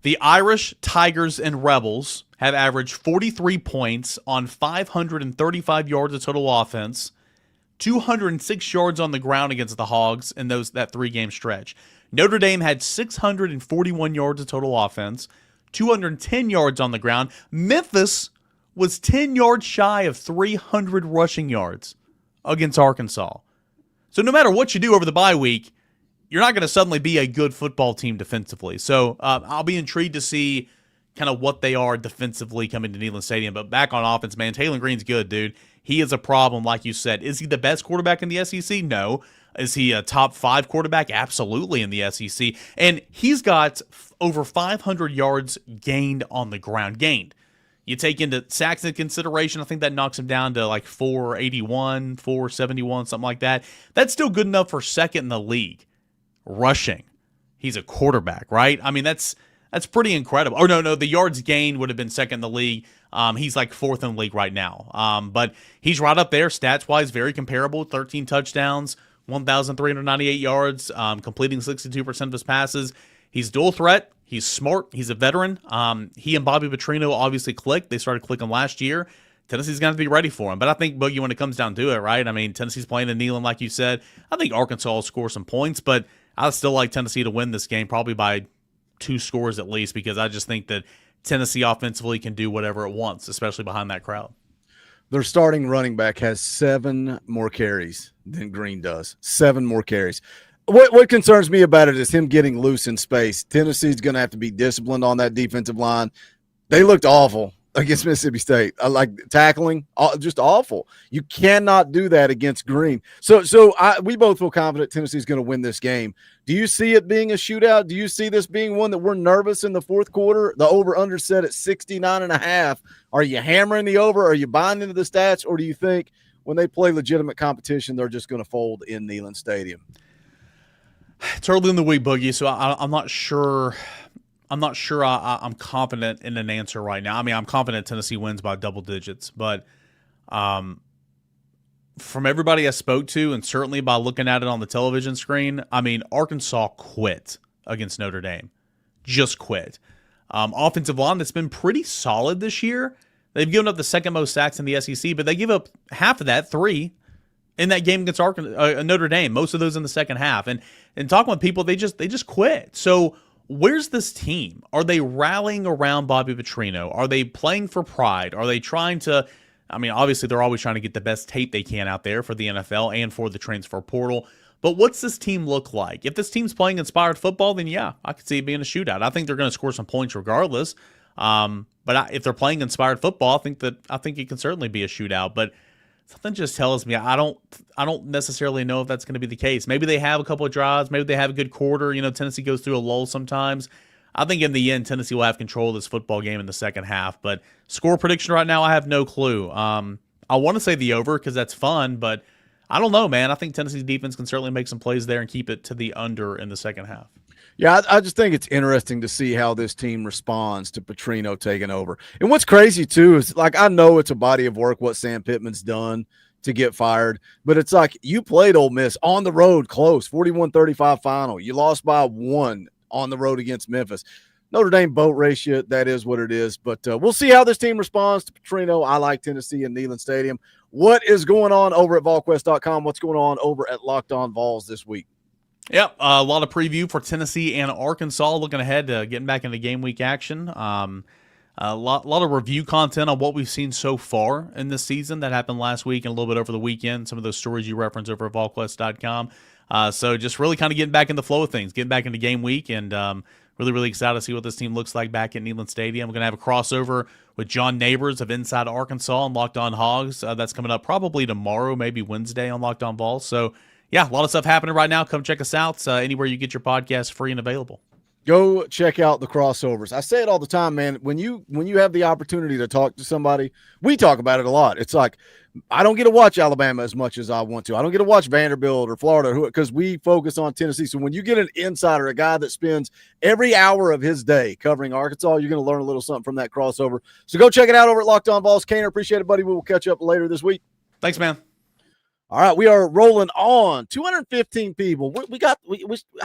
The Irish, Tigers, and Rebels have averaged 43 points on 535 yards of total offense, 206 yards on the ground against the Hogs in that 3-game stretch. Notre Dame had 641 yards of total offense, 210 yards on the ground. Memphis was 10 yards shy of 300 rushing yards against Arkansas. So no matter what you do over the bye week, you're not going to suddenly be a good football team defensively. So I'll be intrigued to see kind of what they are defensively coming to Neyland Stadium. But back on offense, man, Talon Green's good, dude. He is a problem, like you said. Is he the best quarterback in the SEC? No. Is he a top 5 quarterback? Absolutely in the SEC. And he's got over 500 yards gained on the ground. Gained. You take into sacks into consideration, I think that knocks him down to 481, 471, something like that. That's still good enough for second in the league. Rushing. He's a quarterback, right? I mean, that's pretty incredible. Or no, the yards gained would have been second in the league. He's 4th in the league right now. But he's right up there, stats-wise, very comparable. 13 touchdowns, 1,398 yards, completing 62% of his passes. He's dual threat. He's smart. He's a veteran. He and Bobby Petrino obviously clicked. They started clicking last year. Tennessee's going to be ready for him. But I think, Boogie, when it comes down to it, right? I mean, Tennessee's playing in Neyland, like you said. I think Arkansas will score some points, but I still like Tennessee to win this game, probably by 2 scores at least, because I just think that Tennessee offensively can do whatever it wants, especially behind that crowd. Their starting running back has 7 more carries than Green does. 7 more carries. What concerns me about it is him getting loose in space. Tennessee's going to have to be disciplined on that defensive line. They looked awful against Mississippi State. Like tackling, just awful. You cannot do that against Green. So we both feel confident Tennessee's going to win this game. Do you see it being a shootout? Do you see this being one that we're nervous in the 4th quarter? The over-under set at 69.5. Are you hammering the over? Are you buying into the stats? Or do you think when they play legitimate competition, they're just going to fold in Neyland Stadium? It's early in the week, Boogie, so I'm not sure. I'm confident in an answer right now. I mean, I'm confident Tennessee wins by double digits, but from everybody I spoke to, and certainly by looking at it on the television screen, I mean, Arkansas quit against Notre Dame. Just quit. Offensive line that's been pretty solid this year. They've given up the 2nd most sacks in the SEC, but they give up half of that, 3, in that game against Notre Dame. Most of those in the second half. And talking with people, they just quit. So where's this team? Are they rallying around Bobby Petrino? Are they playing for pride? Are they trying to – I mean, obviously they're always trying to get the best tape they can out there for the NFL and for the transfer portal. But what's this team look like? If this team's playing inspired football, then yeah, I could see it being a shootout. I think they're going to score some points regardless. But if they're playing inspired football, I think it can certainly be a shootout. But something just tells me I don't necessarily know if that's going to be the case. Maybe they have a couple of drives. Maybe they have a good quarter. Tennessee goes through a lull sometimes. I think in the end, Tennessee will have control of this football game in the second half. But score prediction right now, I have no clue. I want to say the over because that's fun, but I don't know, man. I think Tennessee's defense can certainly make some plays there and keep it to the under in the second half. Yeah, I just think it's interesting to see how this team responds to Petrino taking over. And what's crazy, too, is I know it's a body of work what Sam Pittman's done to get fired, but it's like you played Ole Miss on the road close, 41-35 final. You lost by 1 on the road against Memphis. Notre Dame boat race you. That is what it is. But we'll see how this team responds to Petrino. I like Tennessee and Neyland Stadium. What is going on over at VolQuest.com? What's going on over at Locked On Vols this week? Yep, a lot of preview for Tennessee and Arkansas. Looking ahead to getting back into game week action. A lot of review content on what we've seen so far in this season that happened last week and a little bit over the weekend. Some of those stories you reference over at VolQuest.com. So just really kind of getting back in the flow of things, getting back into game week, and really excited to see what this team looks like back at Neyland Stadium. We're going to have a crossover with John Neighbors of Inside Arkansas on Locked On Hogs. That's coming up probably tomorrow, maybe Wednesday on Locked On Vols. So, yeah, a lot of stuff happening right now. Come check us out anywhere you get your podcast, free and available. Go check out the crossovers. I say it all the time, man. When you have the opportunity to talk to somebody, we talk about it a lot. It's like I don't get to watch Alabama as much as I want to. I don't get to watch Vanderbilt or Florida because we focus on Tennessee. So when you get an insider, a guy that spends every hour of his day covering Arkansas, you're going to learn a little something from that crossover. So go check it out over at Locked On Vols. Cainer, appreciate it, buddy. We will catch up later this week. Thanks, man. All right, we are rolling on 215 people. I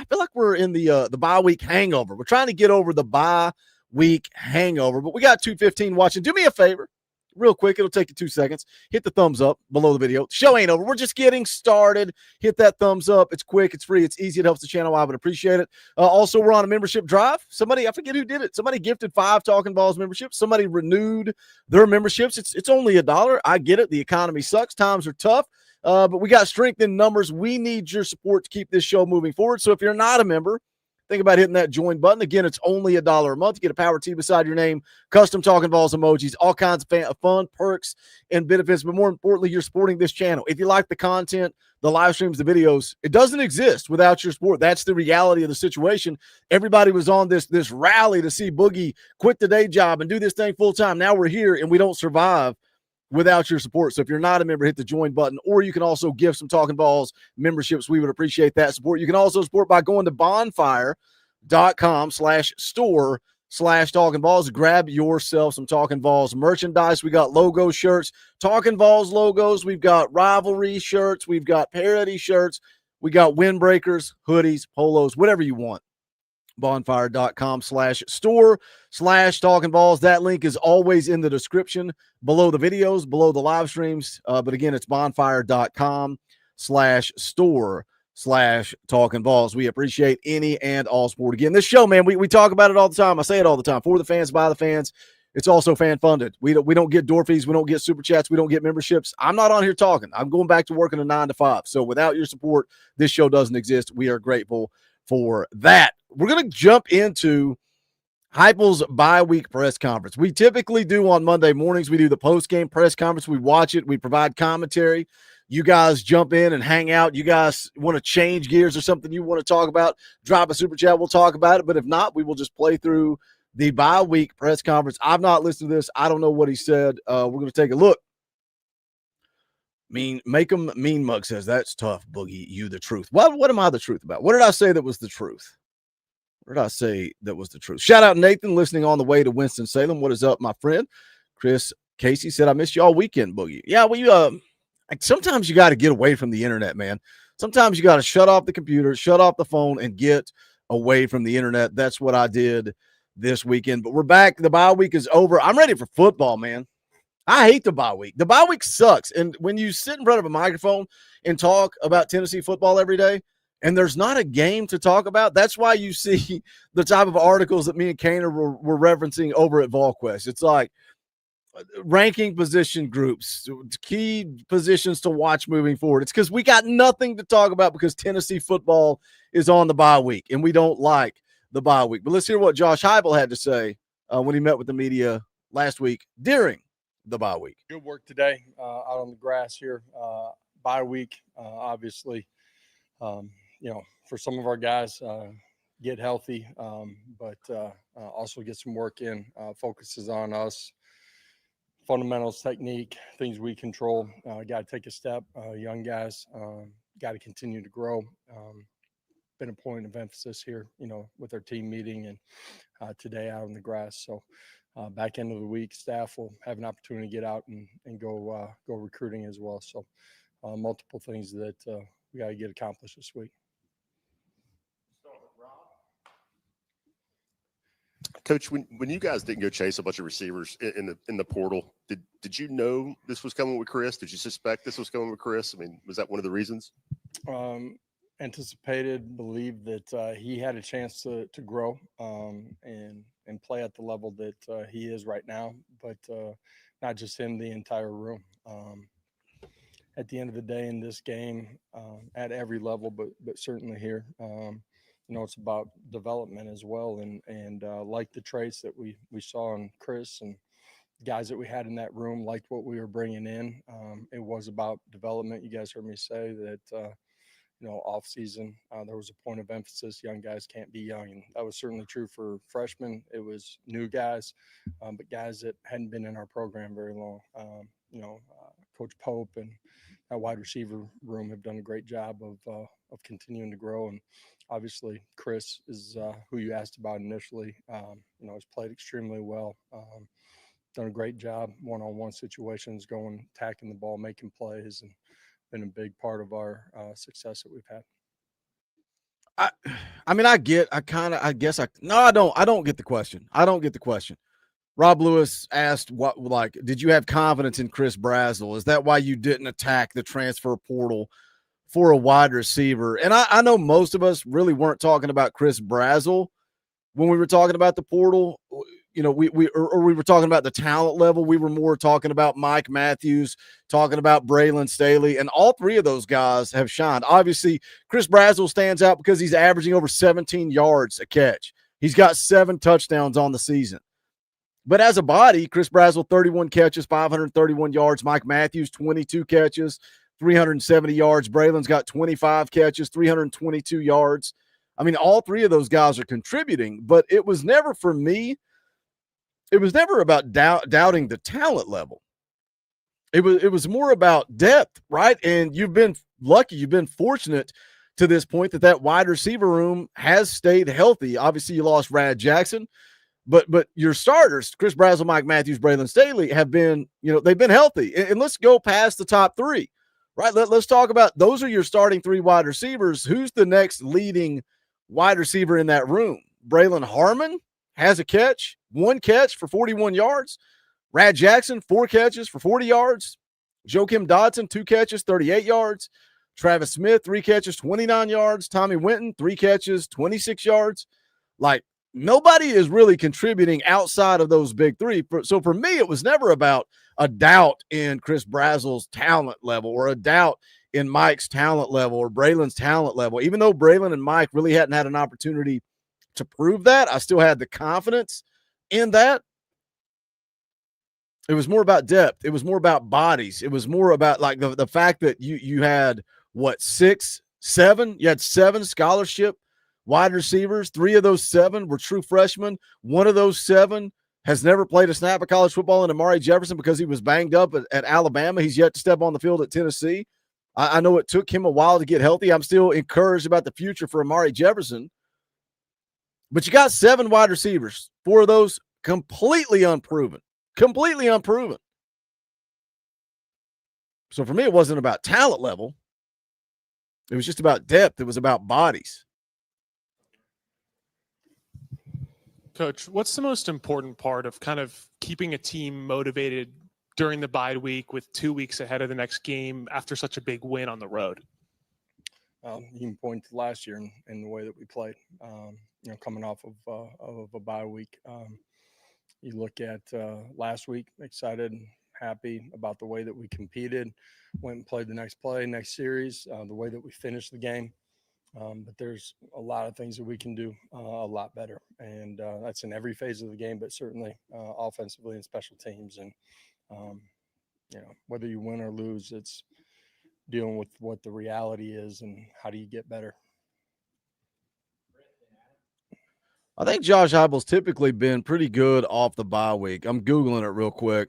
feel like we're in the bye week hangover. We're trying to get over the bye week hangover, but we got 215 watching. Do me a favor, real quick. It'll take you 2 seconds. Hit the thumbs up below the video. The show ain't over. We're just getting started. Hit that thumbs up. It's quick. It's free. It's easy. It helps the channel. I would appreciate it. Also, we're on a membership drive. Somebody, I forget who did it. Somebody gifted 5 Talkin VAWLS memberships. Somebody renewed their memberships. It's only $1. I get it. The economy sucks. Times are tough. But we got strength in numbers. We need your support to keep this show moving forward. So if you're not a member, think about hitting that join button. Again, it's only $1 a month. You get a power tee beside your name, custom Talkin VAWLS emojis, all kinds of fun, perks, and benefits. But more importantly, you're supporting this channel. If you like the content, the live streams, the videos, it doesn't exist without your support. That's the reality of the situation. Everybody was on this rally to see Boogie quit the day job and do this thing full time. Now we're here and we don't survive without your support. So if you're not a member, hit the join button, or you can also give some Talkin VAWLS memberships. We would appreciate that support. You can also support by going to bonfire.com/store/Talkin VAWLS. Grab yourself some Talkin VAWLS merchandise. We got logo shirts, Talkin VAWLS logos. We've got rivalry shirts. We've got parody shirts. We got windbreakers, hoodies, polos, whatever you want. bonfire.com/store/Talkin VAWLS. That link is always in the description below the videos, below the live streams. But again, it's bonfire.com/store/Talkin VAWLS. We appreciate any and all support. Again, this show, man, we talk about it all the time. I say it all the time. For the fans, by the fans. It's also fan funded. We don't get door fees. We don't get super chats. We don't get memberships. I'm not on here talking. I'm going back to working a 9 to 5. So without your support, this show doesn't exist. We are grateful for that. We're going to jump into Hyple's bye week press conference. We typically do on Monday mornings. We do the post-game press conference. We watch it. We provide commentary. You guys jump in and hang out. You guys want to change gears or something you want to talk about, drop a super chat. We'll talk about it. But if not, we will just play through the bye week press conference. I've not listened to this. I don't know what he said. We're going to take a look. Make him mean mug says, that's tough, Boogie. You the truth. What am I the truth about? What did I say that was the truth? What did I say that was the truth? Shout out Nathan listening on the way to Winston-Salem. What is up, my friend? Chris Casey said, I missed you all weekend, Boogie. Yeah, well, sometimes you got to get away from the internet, man. Sometimes you got to shut off the computer, shut off the phone, and get away from the internet. That's what I did this weekend. But we're back. The bye week is over. I'm ready for football, man. I hate the bye week. The bye week sucks. And when you sit in front of a microphone and talk about Tennessee football every day, and there's not a game to talk about, that's why you see the type of articles that me and Cainer were referencing over at VolQuest. It's like ranking position groups, key positions to watch moving forward. It's because we got nothing to talk about because Tennessee football is on the bye week, and we don't like the bye week. But let's hear what Josh Hyple had to say when he met with the media last week during the bye week? Good work today out on the grass here. Bye week, obviously, for some of our guys, get healthy, but also get some work in. Focuses on us, fundamentals, technique, things we control. Got to take a step. Young guys got to continue to grow. Been a point of emphasis here, with our team meeting and today out on the grass. So back end of the week, staff will have an opportunity to get out and go recruiting as well. So multiple things that we got to get accomplished this week. Coach, when you guys didn't go chase a bunch of receivers in the portal, did you know this was coming with Chris? Did you suspect this was coming with Chris? I mean, was that one of the reasons? Anticipated, believed that he had a chance to grow and play at the level that he is right now, but not just him, the entire room. At the end of the day in this game, at every level, but certainly here, it's about development as well. And like the traits that we saw in Chris and guys that we had in that room, liked what we were bringing in. It was about development. You guys heard me say that, off season, there was a point of emphasis. Young guys can't be young. And that was certainly true for freshmen. It was new guys, but guys that hadn't been in our program very long. Coach Pope and that wide receiver room have done a great job of continuing to grow. And obviously Chris is who you asked about initially. Has played extremely well. Done a great job one-on-one situations, attacking the ball, making plays, and been a big part of our success that we've had. I don't get the question. I don't get the question. Rob Lewis asked, did you have confidence in Chris Brazzell? Is that why you didn't attack the transfer portal for a wide receiver? And I know most of us really weren't talking about Chris Brazzell when we were talking about the portal. We were talking about the talent level. We were more talking about Mike Matthews, talking about Braylon Staley, and all three of those guys have shined. Obviously, Chris Brazzell stands out because he's averaging over 17 yards a catch. He's got 7 touchdowns on the season. But as a body, Chris Brazzell, 31 catches, 531 yards. Mike Matthews, 22 catches, 370 yards. Braylon's got 25 catches, 322 yards. I mean, all three of those guys are contributing, but it was never, for me, it was never about doubting the talent level. It was more about depth, right? And you've been lucky, you've been fortunate to this point that wide receiver room has stayed healthy. Obviously, you lost Rad Jackson, but your starters, Chris Brazzell, Mike Matthews, Braylon Staley, have been, they've been healthy. And let's go past the top 3, right? Let's talk about those are your starting 3 wide receivers. Who's the next leading wide receiver in that room? Braylon Harmon has a 1 catch for 41 yards. Rad Jackson, 4 catches for 40 yards. Joakim Dodson, 2 catches, 38 yards. Travis Smith, 3 catches, 29 yards. Tommy Winton, 3 catches, 26 yards. Nobody is really contributing outside of those big 3. So for me, it was never about a doubt in Chris Brazzell's talent level or a doubt in Mike's talent level or Braylon's talent level. Even though Braylon and Mike really hadn't had an opportunity to prove that, I still had the confidence in that. It was more about depth. It was more about bodies. It was more about the fact that you had 7? You had 7 scholarship wide receivers. 3 of those 7 were true freshmen. 1 of those 7 has never played a snap of college football in Amari Jefferson because he was banged up at Alabama. He's yet to step on the field at Tennessee. I know it took him a while to get healthy. I'm still encouraged about the future for Amari Jefferson. But you got 7 wide receivers. 4 of those completely unproven. So for me, it wasn't about talent level. It was just about depth. It was about bodies. Coach, what's the most important part of kind of keeping a team motivated during the bye week with 2 weeks ahead of the next game after such a big win on the road? You can point to last year in the way that we played, coming off of a bye week. You look at last week, excited and happy about the way that we competed, went and played the next series, the way that we finished the game. But there's a lot of things that we can do a lot better. And that's in every phase of the game, but certainly offensively and special teams. And Whether you win or lose, it's dealing with what the reality is and how do you get better. I think Josh Hyple's typically been pretty good off the bye week. I'm Googling it real quick.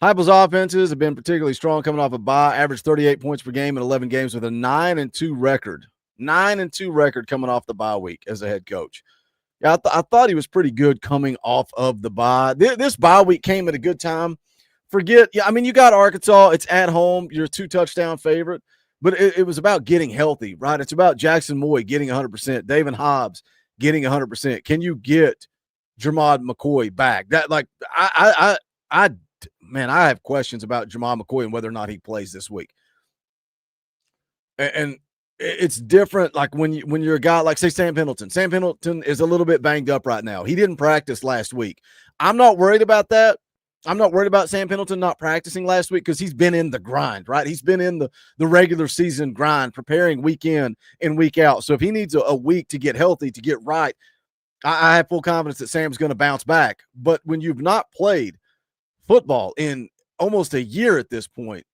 Hyple's offenses have been particularly strong coming off a bye, averaged 38 points per game in 11 games with a 9-2 record. 9-2 record coming off the bye week as a head coach. Yeah, I thought he was pretty good coming off of the bye. This bye week came at a good time. You got Arkansas. It's at home. You're a 2-touchdown favorite. But it was about getting healthy, right? It's about Jackson Moy getting 100%, David Hobbs getting 100%. Can you get Jermod McCoy back? I have questions about Jermod McCoy and whether or not he plays this week. And it's different, like when you're a guy like, say, Sam Pendleton. Sam Pendleton is a little bit banged up right now. He didn't practice last week. I'm not worried about that. I'm not worried about Sam Pendleton not practicing last week because he's been in the grind, right? He's been in the regular season grind, preparing week in and week out. So if he needs a week to get healthy, to get right, I have full confidence that Sam's going to bounce back. But when you've not played football in almost a year at this point,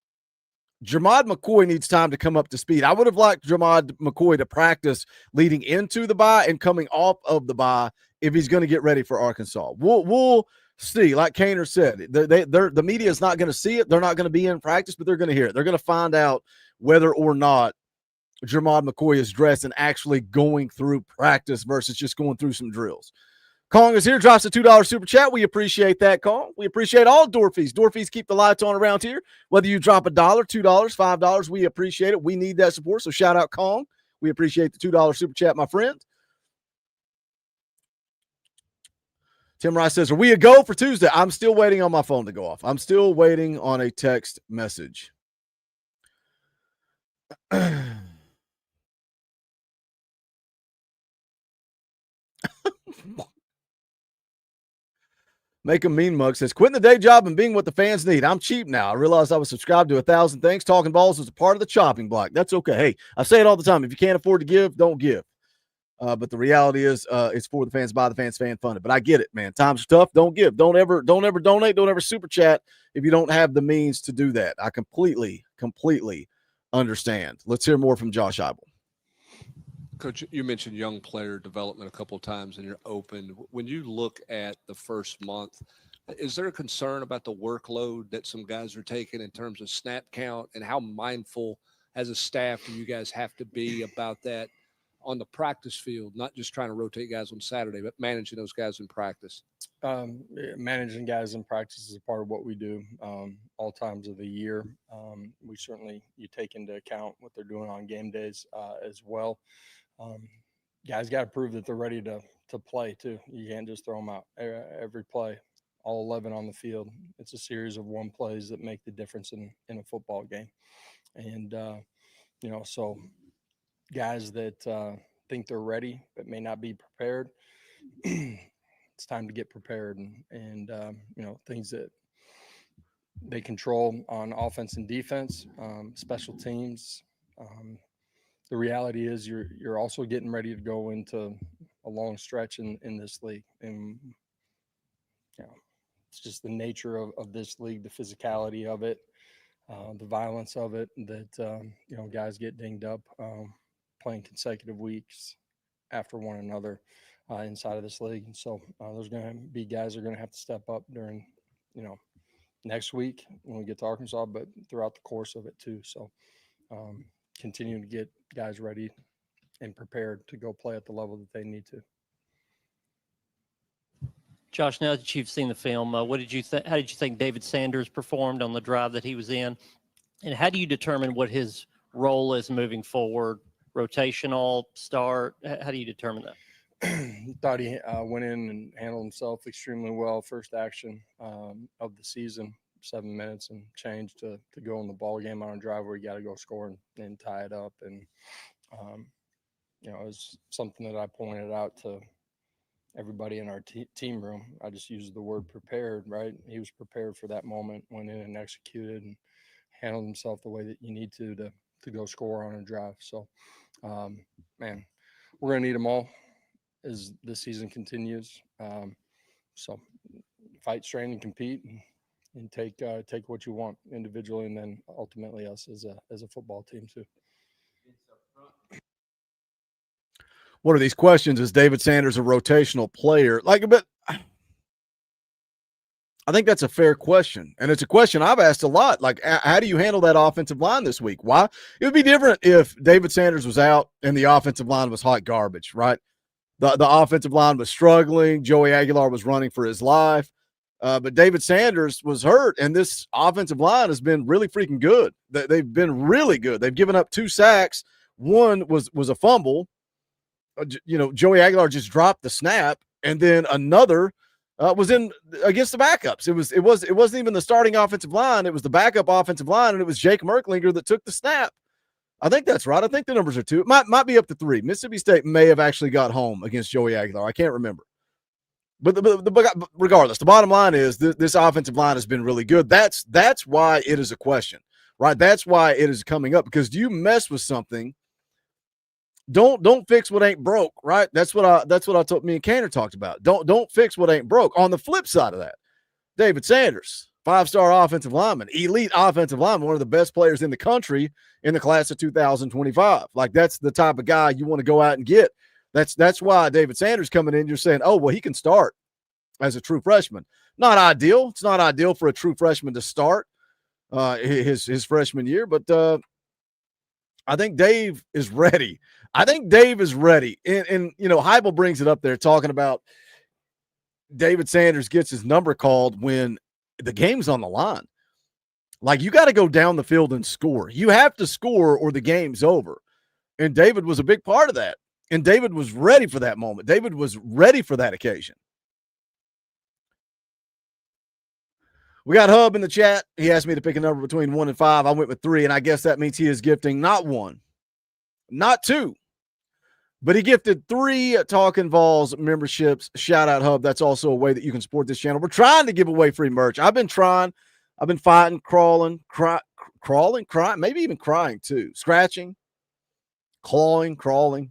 Jermod McCoy needs time to come up to speed. I would have liked Jermod McCoy to practice leading into the bye and coming off of the bye if he's going to get ready for Arkansas. We'll see. Like Cainer said, the media is not going to see it. They're not going to be in practice, but they're going to hear it. They're going to find out whether or not Jermod McCoy is dressed and actually going through practice versus just going through some drills. Kong is here, drops a $2 super chat. We appreciate that, Kong. We appreciate all door fees. Door fees keep the lights on around here. Whether you drop $1, $2, $5, we appreciate it. We need that support, so shout out Kong. We appreciate the $2 super chat, my friend. Tim Rice says, are we a go for Tuesday? I'm still waiting on my phone to go off. I'm still waiting on a text message. Make a mean mug says, quitting the day job and being what the fans need. I'm cheap now. I realized I was subscribed to 1,000 things. Talking Balls was a part of the chopping block. That's okay. Hey, I say it all the time. If you can't afford to give, don't give. But the reality is it's for the fans, by the fans, fan funded. But I get it, man. Times are tough. Don't give. Don't ever donate. Don't ever super chat if you don't have the means to do that. I completely understand. Let's hear more from Josh Hyple. Coach, you mentioned young player development a couple of times and you're open. When you look at the first month, is there a concern about the workload that some guys are taking in terms of snap count, and how mindful as a staff do you guys have to be about that on the practice field, not just trying to rotate guys on Saturday, but managing those guys in practice? Managing guys in practice is a part of what we do all times of the year. You take into account what they're doing on game days as well. Guys got to prove that they're ready to play too. You can't just throw them out every play, all 11 on the field. It's a series of one plays that make the difference in a football game. And, so guys that think they're ready but may not be prepared, it's time to get prepared and things that they control on offense and defense, special teams. The reality is you're also getting ready to go into a long stretch in this league. And, it's just the nature of this league, the physicality of it, the violence of it, that, guys get dinged up playing consecutive weeks after one another inside of this league. And so there's going to be guys that are going to have to step up during, next week when we get to Arkansas, but throughout the course of it too. So continue to get guys ready and prepared to go play at the level that they need to. Josh, now that you've seen the film, what did you think? How did you think David Sanders performed on the drive that he was in? And how do you determine what his role is moving forward? Rotational, start? How do you determine that? Thought he went in and handled himself extremely well. First action of the season, 7 minutes and change to go in the ball game on a drive where you got to go score and tie it up. And, it was something that I pointed out to everybody in our team room. I just used the word prepared, right? He was prepared for that moment, went in and executed and handled himself the way that you need to go score on a drive. So, we're going to need them all as the season continues. So fight, strain, and compete. And, and take what you want individually, and then ultimately us as a football team too. What are these questions? Is David Sanders a rotational player? But I think that's a fair question, and it's a question I've asked a lot. Like, how do you handle that offensive line this week? Why? It would be different if David Sanders was out and the offensive line was hot garbage, right? The offensive line was struggling. Joey Aguilar was running for his life. But David Sanders was hurt, and this offensive line has been really freaking good. They've been really good. They've given up 2 sacks. One was a fumble. Joey Aguilar just dropped the snap, and then another was in against the backups. It wasn't even the starting offensive line. It was the backup offensive line, and it was Jake Merklinger that took the snap. I think that's right. I think the numbers are 2. It might be up to 3. Mississippi State may have actually got home against Joey Aguilar. I can't remember. But regardless, the bottom line is this offensive line has been really good. That's why it is a question, right? That's why it is coming up, because do you mess with something? Don't fix what ain't broke, right? That's what I told me and Cainer talked about. Don't fix what ain't broke. On the flip side of that, David Sanders, 5-star offensive lineman, elite offensive lineman, one of the best players in the country in the class of 2025. Like, that's the type of guy you want to go out and get. That's why David Sanders coming in, you're saying, oh, well, he can start as a true freshman. Not ideal. It's not ideal for a true freshman to start his freshman year, but I think Dave is ready. And Hyple brings it up there talking about David Sanders gets his number called when the game's on the line. Like, you got to go down the field and score. You have to score or the game's over. And David was a big part of that. And David was ready for that moment. David was ready for that occasion. We got Hub in the chat. He asked me to pick a number between 1 and 5. I went with 3, and I guess that means he is gifting not 1, not 2, but he gifted 3 Talkin VAWLS memberships. Shout out, Hub. That's also a way that you can support this channel. We're trying to give away free merch. I've been trying. I've been fighting, crawling, crying, maybe even crying too. Scratching, clawing, crawling.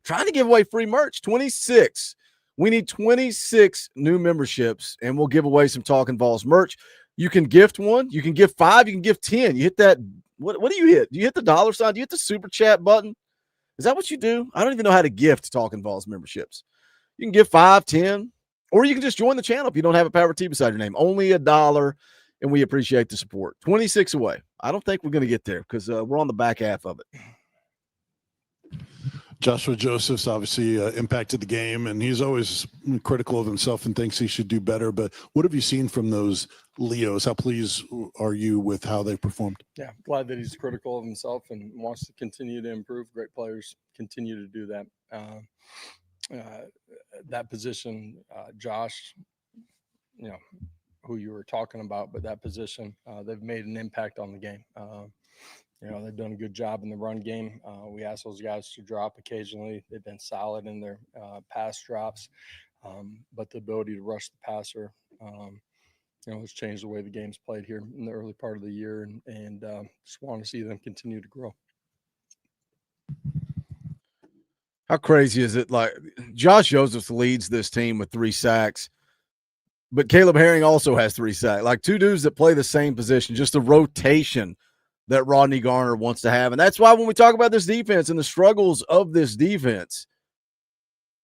Trying to give away free merch. 26. We need 26 new memberships, and we'll give away some Talkin VAWLS merch. You can gift 1. You can gift 5. You can gift 10. You hit that. What do you hit? Do you hit the $ sign? Do you hit the super chat button? Is that what you do? I don't even know how to gift Talkin VAWLS memberships. You can give 5, 10, or you can just join the channel if you don't have a Power T beside your name. Only $1, and we appreciate the support. 26 away. I don't think we're going to get there because we're on the back half of it. Joshua Joseph's obviously impacted the game, and he's always critical of himself and thinks he should do better. But what have you seen from those Leos? How pleased are you with how they performed? Yeah, glad that he's critical of himself and wants to continue to improve. Great players continue to do that. That position, Josh, who you were talking about, but that position, they've made an impact on the game. They've done a good job in the run game. We ask those guys to drop occasionally. They've been solid in their pass drops, but the ability to rush the passer, has changed the way the game's played here in the early part of the year, and just want to see them continue to grow. How crazy is it? Like, Josh Josephs leads this team with 3 sacks, but Caleb Herring also has 3 sacks. Like, 2 dudes that play the same position, just a rotation that Rodney Garner wants to have. And that's why when we talk about this defense and the struggles of this defense,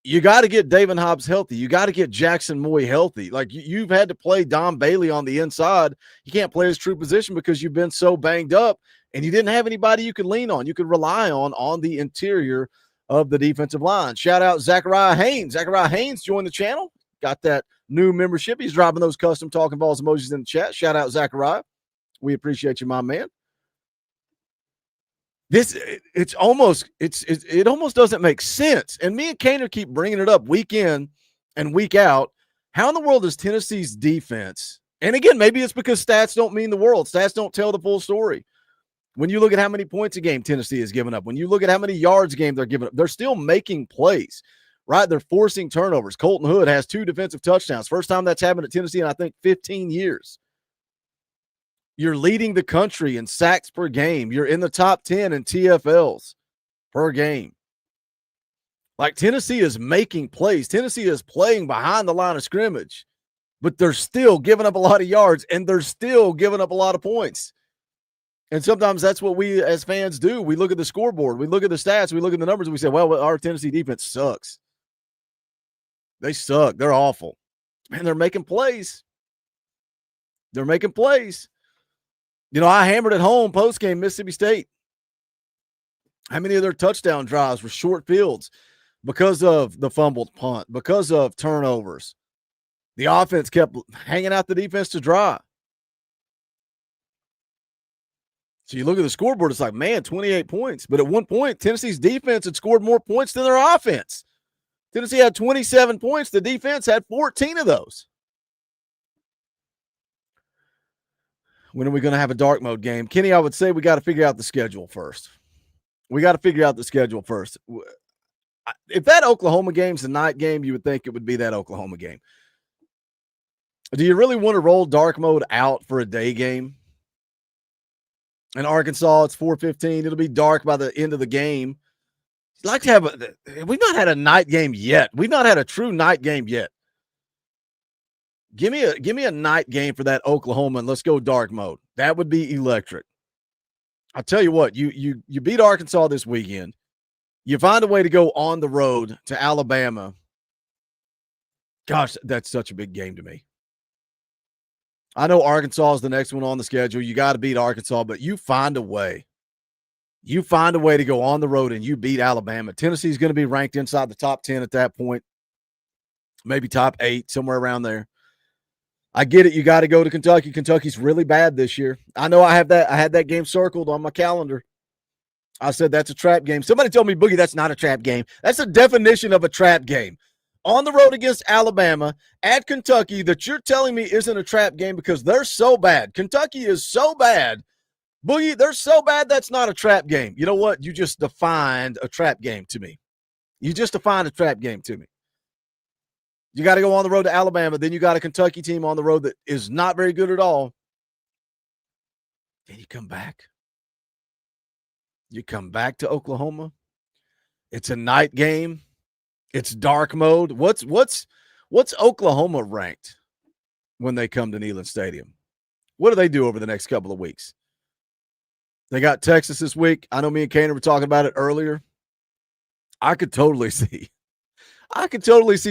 you got to get David Hobbs healthy. You got to get Jackson Moy healthy. Like, you've had to play Don Bailey on the inside. He can't play his true position because you've been so banged up, and you didn't have anybody you could lean on, you could rely on the interior of the defensive line. Shout out Zachariah Haynes. Zachariah Haynes joined the channel. Got that new membership. He's dropping those custom Talkin VAWLS emojis in the chat. Shout out Zachariah. We appreciate you, my man. It almost doesn't make sense. And me and Cainer keep bringing it up week in and week out. How in the world is Tennessee's defense? And again, maybe it's because stats don't mean the world. Stats don't tell the full story. When you look at how many points a game Tennessee has given up, when you look at how many yards a game they're giving up, they're still making plays, right? They're forcing turnovers. Colton Hood has 2 defensive touchdowns. First time that's happened at Tennessee in, I think, 15 years. You're leading the country in sacks per game. You're in the top 10 in TFLs per game. Like, Tennessee is making plays. Tennessee is playing behind the line of scrimmage. but they're still giving up a lot of yards, and they're still giving up a lot of points. And sometimes that's what we as fans do. We look at the scoreboard, we look at the stats, we look at the numbers, and we say, well, our Tennessee defense sucks. They suck. They're awful. Man, they're making plays. They're making plays. You know, I hammered at home post-game Mississippi State. How many of their touchdown drives were short fields because of the fumbled punt, because of turnovers? The offense kept hanging out the defense to dry. So you look at the scoreboard, it's like, man, 28 points. But at one point, Tennessee's defense had scored more points than their offense. Tennessee had 27 points. The defense had 14 of those. When are we going to have a dark mode game? Kenny, I would say we got to figure out the schedule first. We got to figure out the schedule first. If that Oklahoma game's a night game, you would think it would be that Oklahoma game. Do you really want to roll dark mode out for a day game? In Arkansas, it's 4:15. It'll be dark by the end of the game. You'd like to have we've not had a night game yet. We've not had a true night game yet. Give me a night game for that Oklahoma, and let's go dark mode. That would be electric. I'll tell you what, you beat Arkansas this weekend. You find a way to go on the road to Alabama. Gosh, that's such a big game to me. I know Arkansas is the next one on the schedule. You got to beat Arkansas, but you find a way. You find a way to go on the road and you beat Alabama. Tennessee's going to be ranked inside the top 10 at that point. Maybe top 8, somewhere around there. I get it. You got to go to Kentucky. Kentucky's really bad this year. I know I had that game circled on my calendar. I said that's a trap game. Somebody told me, Boogie, that's not a trap game. That's the definition of a trap game. On the road against Alabama, at Kentucky, that you're telling me isn't a trap game because they're so bad. Kentucky is so bad. Boogie, they're so bad that's not a trap game. You know what? You just defined a trap game to me. You just defined a trap game to me. You got to go on the road to Alabama. Then you got a Kentucky team on the road that is not very good at all. Then you come back. You come back to Oklahoma. It's a night game. It's dark mode. What's Oklahoma ranked when they come to Neyland Stadium? What do they do over the next couple of weeks? They got Texas this week. I know me and Cainer were talking about it earlier. I could totally see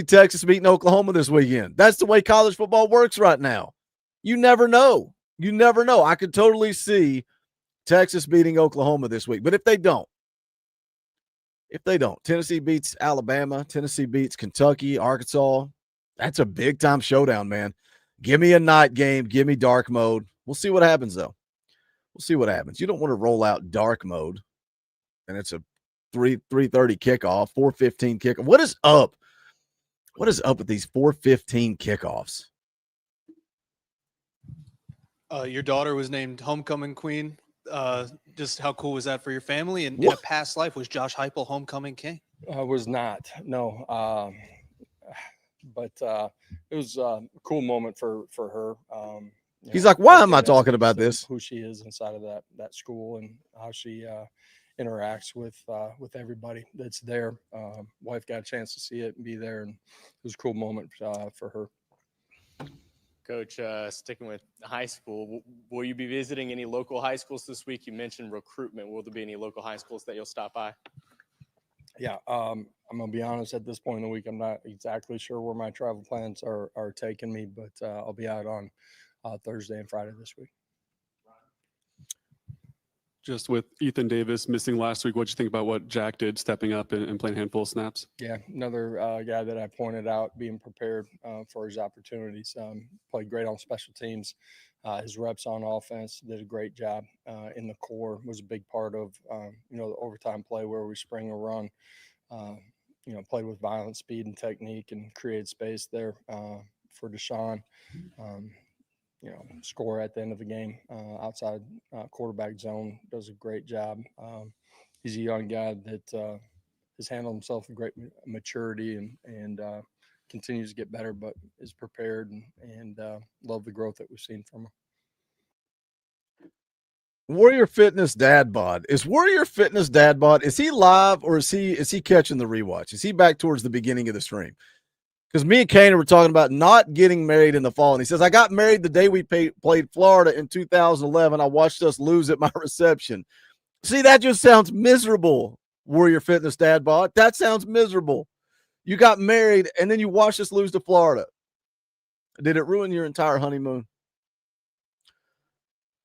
Texas beating Oklahoma this weekend. That's the way college football works right now. You never know. You never know. I could totally see Texas beating Oklahoma this week. But if they don't, Tennessee beats Alabama, Tennessee beats Kentucky, Arkansas. That's a big-time showdown, man. Give me a night game. Give me dark mode. We'll see what happens, though. We'll see what happens. You don't want to roll out dark mode, and it's a 3:30 kickoff, 4:15 kickoff. What is up? What is up with these 4:15 kickoffs? Your daughter was named Homecoming Queen. Just how cool was that for your family? And in a past life, was Josh Hyple Homecoming King? Was not, no. But it was a cool moment for her. He's like, why am I talking about this? Who she is inside of that school and how she interacts with everybody that's there. Wife got a chance to see it and be there, and it was a cool moment for her. Coach, sticking with high school, will you be visiting any local high schools this week? You mentioned recruitment. Will there be any local high schools that you'll stop by? Yeah, I'm going to be honest, at this point in the week, I'm not exactly sure where my travel plans are taking me, but I'll be out on Thursday and Friday this week. Just with Ethan Davis missing last week, what'd you think about what Jack did stepping up and playing a handful of snaps? Yeah, another guy that I pointed out, being prepared for his opportunities. Played great on special teams. His reps on offense, did a great job in the core, was a big part of, the overtime play where we spring a run. Played with violence, speed, and technique and created space there for Deshaun. Score at the end of the game outside quarterback zone, does a great job. He's a young guy that has handled himself with great maturity and continues to get better, but is prepared and love the growth that we've seen from him. Warrior Fitness Dad Bod. Is Warrior Fitness Dad Bod, is he live or is he catching the rewatch? Is he back towards the beginning of the stream? Because me and Cainer were talking about not getting married in the fall. And he says, I got married the day we played Florida in 2011. I watched us lose at my reception. See, that just sounds miserable, Warrior Fitness Dad Bod. That sounds miserable. You got married, and then you watched us lose to Florida. Did it ruin your entire honeymoon?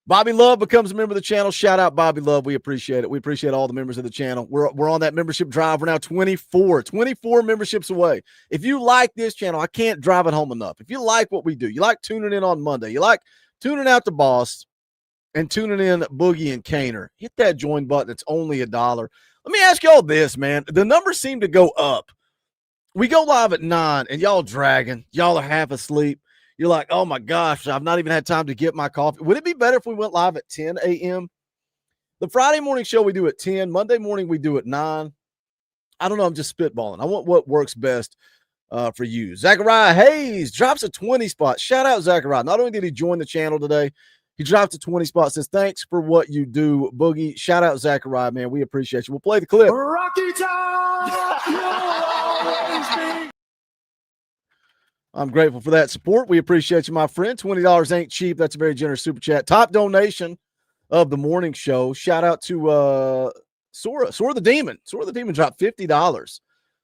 Bobby Love becomes a member of the channel. Shout out Bobby Love. We appreciate it. We appreciate all the members of the channel. We're on that membership drive. We're now 24 memberships away. If you like this channel, I can't drive it home enough. If you like what we do, you like tuning in on Monday, you like tuning out the boss and tuning in Boogie and Cainer, hit that join button. It's only $1. Let me ask y'all this, man. The numbers seem to go up. We go live at 9 and y'all dragging. Y'all are half asleep. You're like, oh my gosh, I've not even had time to get my coffee. Would it be better if we went live at 10 a.m.? The Friday morning show we do at 10. Monday morning we do at 9. I don't know. I'm just spitballing. I want what works best for you. Zachariah Hayes drops a 20 spot. Shout out Zachariah. Not only did he join the channel today, he drops a 20 spot. Says, thanks for what you do, Boogie. Shout out Zachariah, man. We appreciate you. We'll play the clip. Rocky Top, you'll always be. I'm grateful for that support. We appreciate you, my friend. $20 ain't cheap. That's a very generous super chat. Top donation of the morning show. Shout out to Sora the Demon. Sora the Demon dropped $50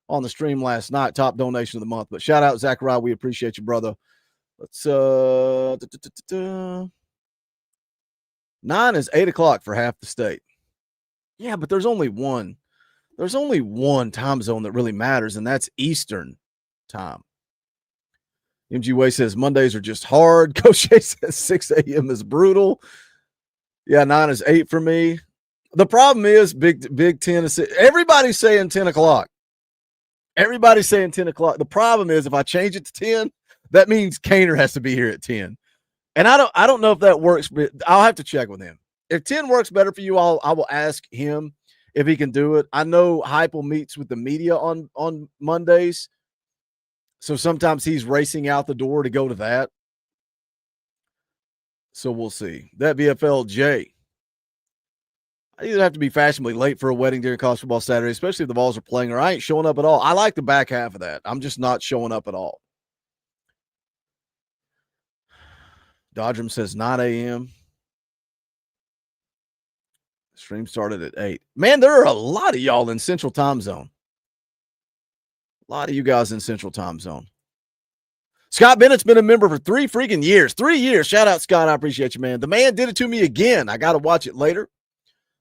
on the stream last night. Top donation of the month. But shout out, Zachariah. We appreciate you, brother. Let's 9 is 8 o'clock for half the state. Yeah, but there's only one. There's only one time zone that really matters, and that's Eastern time. MG Way says Mondays are just hard. Coach A says 6 a.m. is brutal. Yeah, 9 is 8 for me. The problem is Big 10 is everybody's saying 10 o'clock. Everybody's saying 10 o'clock. The problem is if I change it to 10, that means Cainer has to be here at 10. And I don't know if that works, but I'll have to check with him. If 10 works better for you, I will ask him if he can do it. I know Hyple meets with the media on Mondays. So sometimes he's racing out the door to go to that. So we'll see. That BFLJ. I either have to be fashionably late for a wedding during college football Saturday, especially if the Vols are playing, or I ain't showing up at all. I like the back half of that. I'm just not showing up at all. Dodgem says 9 a.m. Stream started at 8. Man, there are a lot of y'all in Central Time Zone. A lot of you guys in Central Time Zone. Scott Bennett's been a member for 3 freaking years. 3 years. Shout out, Scott. I appreciate you, man. The man did it to me again. I got to watch it later.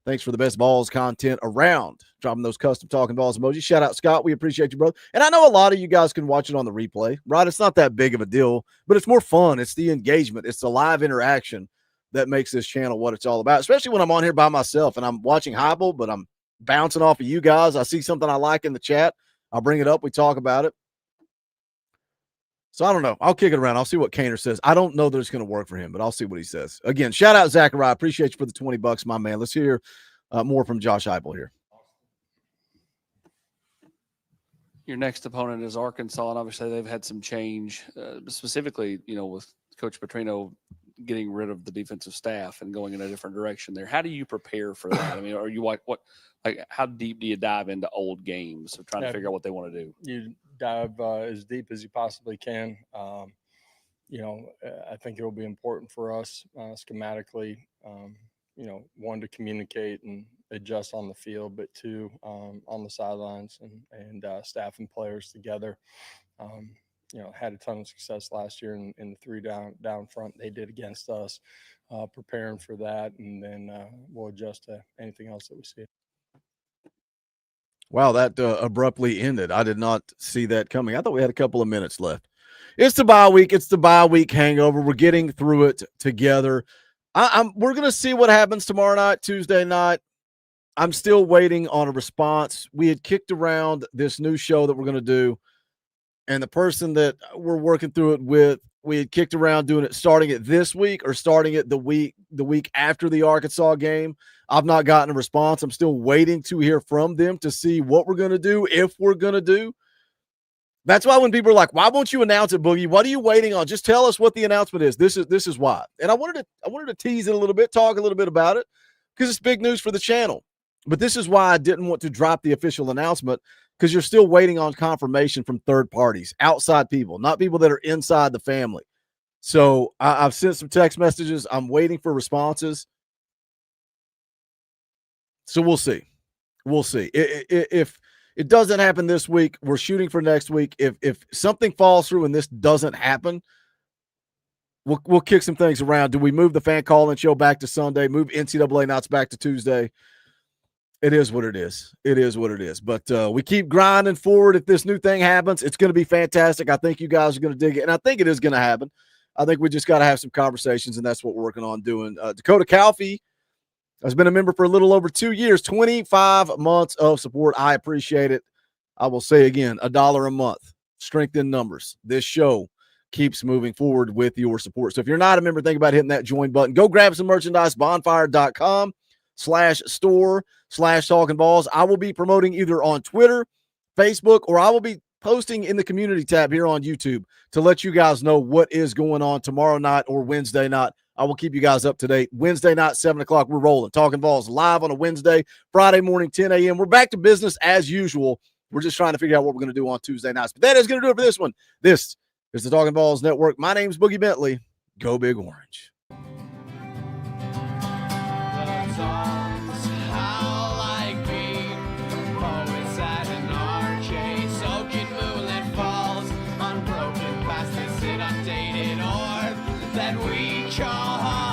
Thanks for the best Vols content around. Dropping those custom Talkin Vols emojis. Shout out, Scott. We appreciate you, brother. And I know a lot of you guys can watch it on the replay, right? It's not that big of a deal, but it's more fun. It's the engagement. It's the live interaction that makes this channel what it's all about, especially when I'm on here by myself and I'm watching Hyple, but I'm bouncing off of you guys. I see something I like in the chat. I'll bring it up. We talk about it. So I don't know. I'll kick it around. I'll see what Cainer says. I don't know that it's going to work for him, but I'll see what he says. Again, shout out Zachariah. Appreciate you for the $20, my man. Let's hear more from Josh Hyple here. Your next opponent is Arkansas, and obviously they've had some change, specifically, with Coach Petrino getting rid of the defensive staff and going in a different direction there. How do you prepare for that? I mean, are you how deep do you dive into old games of trying to figure out what they want to do? You dive as deep as you possibly can. I think it will be important for us schematically, one, to communicate and adjust on the field, but two, on the sidelines and staff and players together. Had a ton of success last year in the 3 down front they did against us, preparing for that, and then we'll adjust to anything else that we see. Wow, that abruptly ended. I did not see that coming. I thought we had a couple of minutes left. It's the bye week. It's the bye week hangover. We're getting through it together. We're going to see what happens tomorrow night, Tuesday night. I'm still waiting on a response. We had kicked around this new show that we're going to do, and the person that we're working through it with, we had kicked around doing it, starting it this week or starting it the week after the Arkansas game. I've not gotten a response. I'm still waiting to hear from them to see what we're going to do, if we're going to do. That's why when people are like, why won't you announce it, Boogie? What are you waiting on? Just tell us what the announcement is. This is why. And I wanted to tease it a little bit, talk a little bit about it, because it's big news for the channel. But this is why I didn't want to drop the official announcement, because you're still waiting on confirmation from third parties, outside people, not people that are inside the family. So I've sent some text messages. I'm waiting for responses. So we'll see. We'll see. If it doesn't happen this week, we're shooting for next week. If something falls through and this doesn't happen, we'll kick some things around. Do we move the fan call-in show back to Sunday? Move NCAA Knots back to Tuesday? It is what it is. It is what it is. But we keep grinding forward. If this new thing happens, it's going to be fantastic. I think you guys are going to dig it, and I think it is going to happen. I think we just got to have some conversations, and that's what we're working on doing. Dakota Calfee has been a member for a little over 2 years, 25 months of support. I appreciate it. I will say again, $1 a month. Strength in numbers. This show keeps moving forward with your support. So if you're not a member, think about hitting that join button. Go grab some merchandise, bonfire.com/store/Talkin VAWLS. I will be promoting either on Twitter, Facebook, or I will be posting in the community tab here on YouTube to let you guys know what is going on tomorrow night or Wednesday night. I will keep you guys up to date. Wednesday night, 7 o'clock, we're rolling. Talkin VAWLS live on a Wednesday, Friday morning, 10 a.m. We're back to business as usual. We're just trying to figure out what we're going to do on Tuesday nights. But that is going to do it for this one. This is the Talkin VAWLS Network. My name's Boogie Bentley. Go Big Orange. That we call home.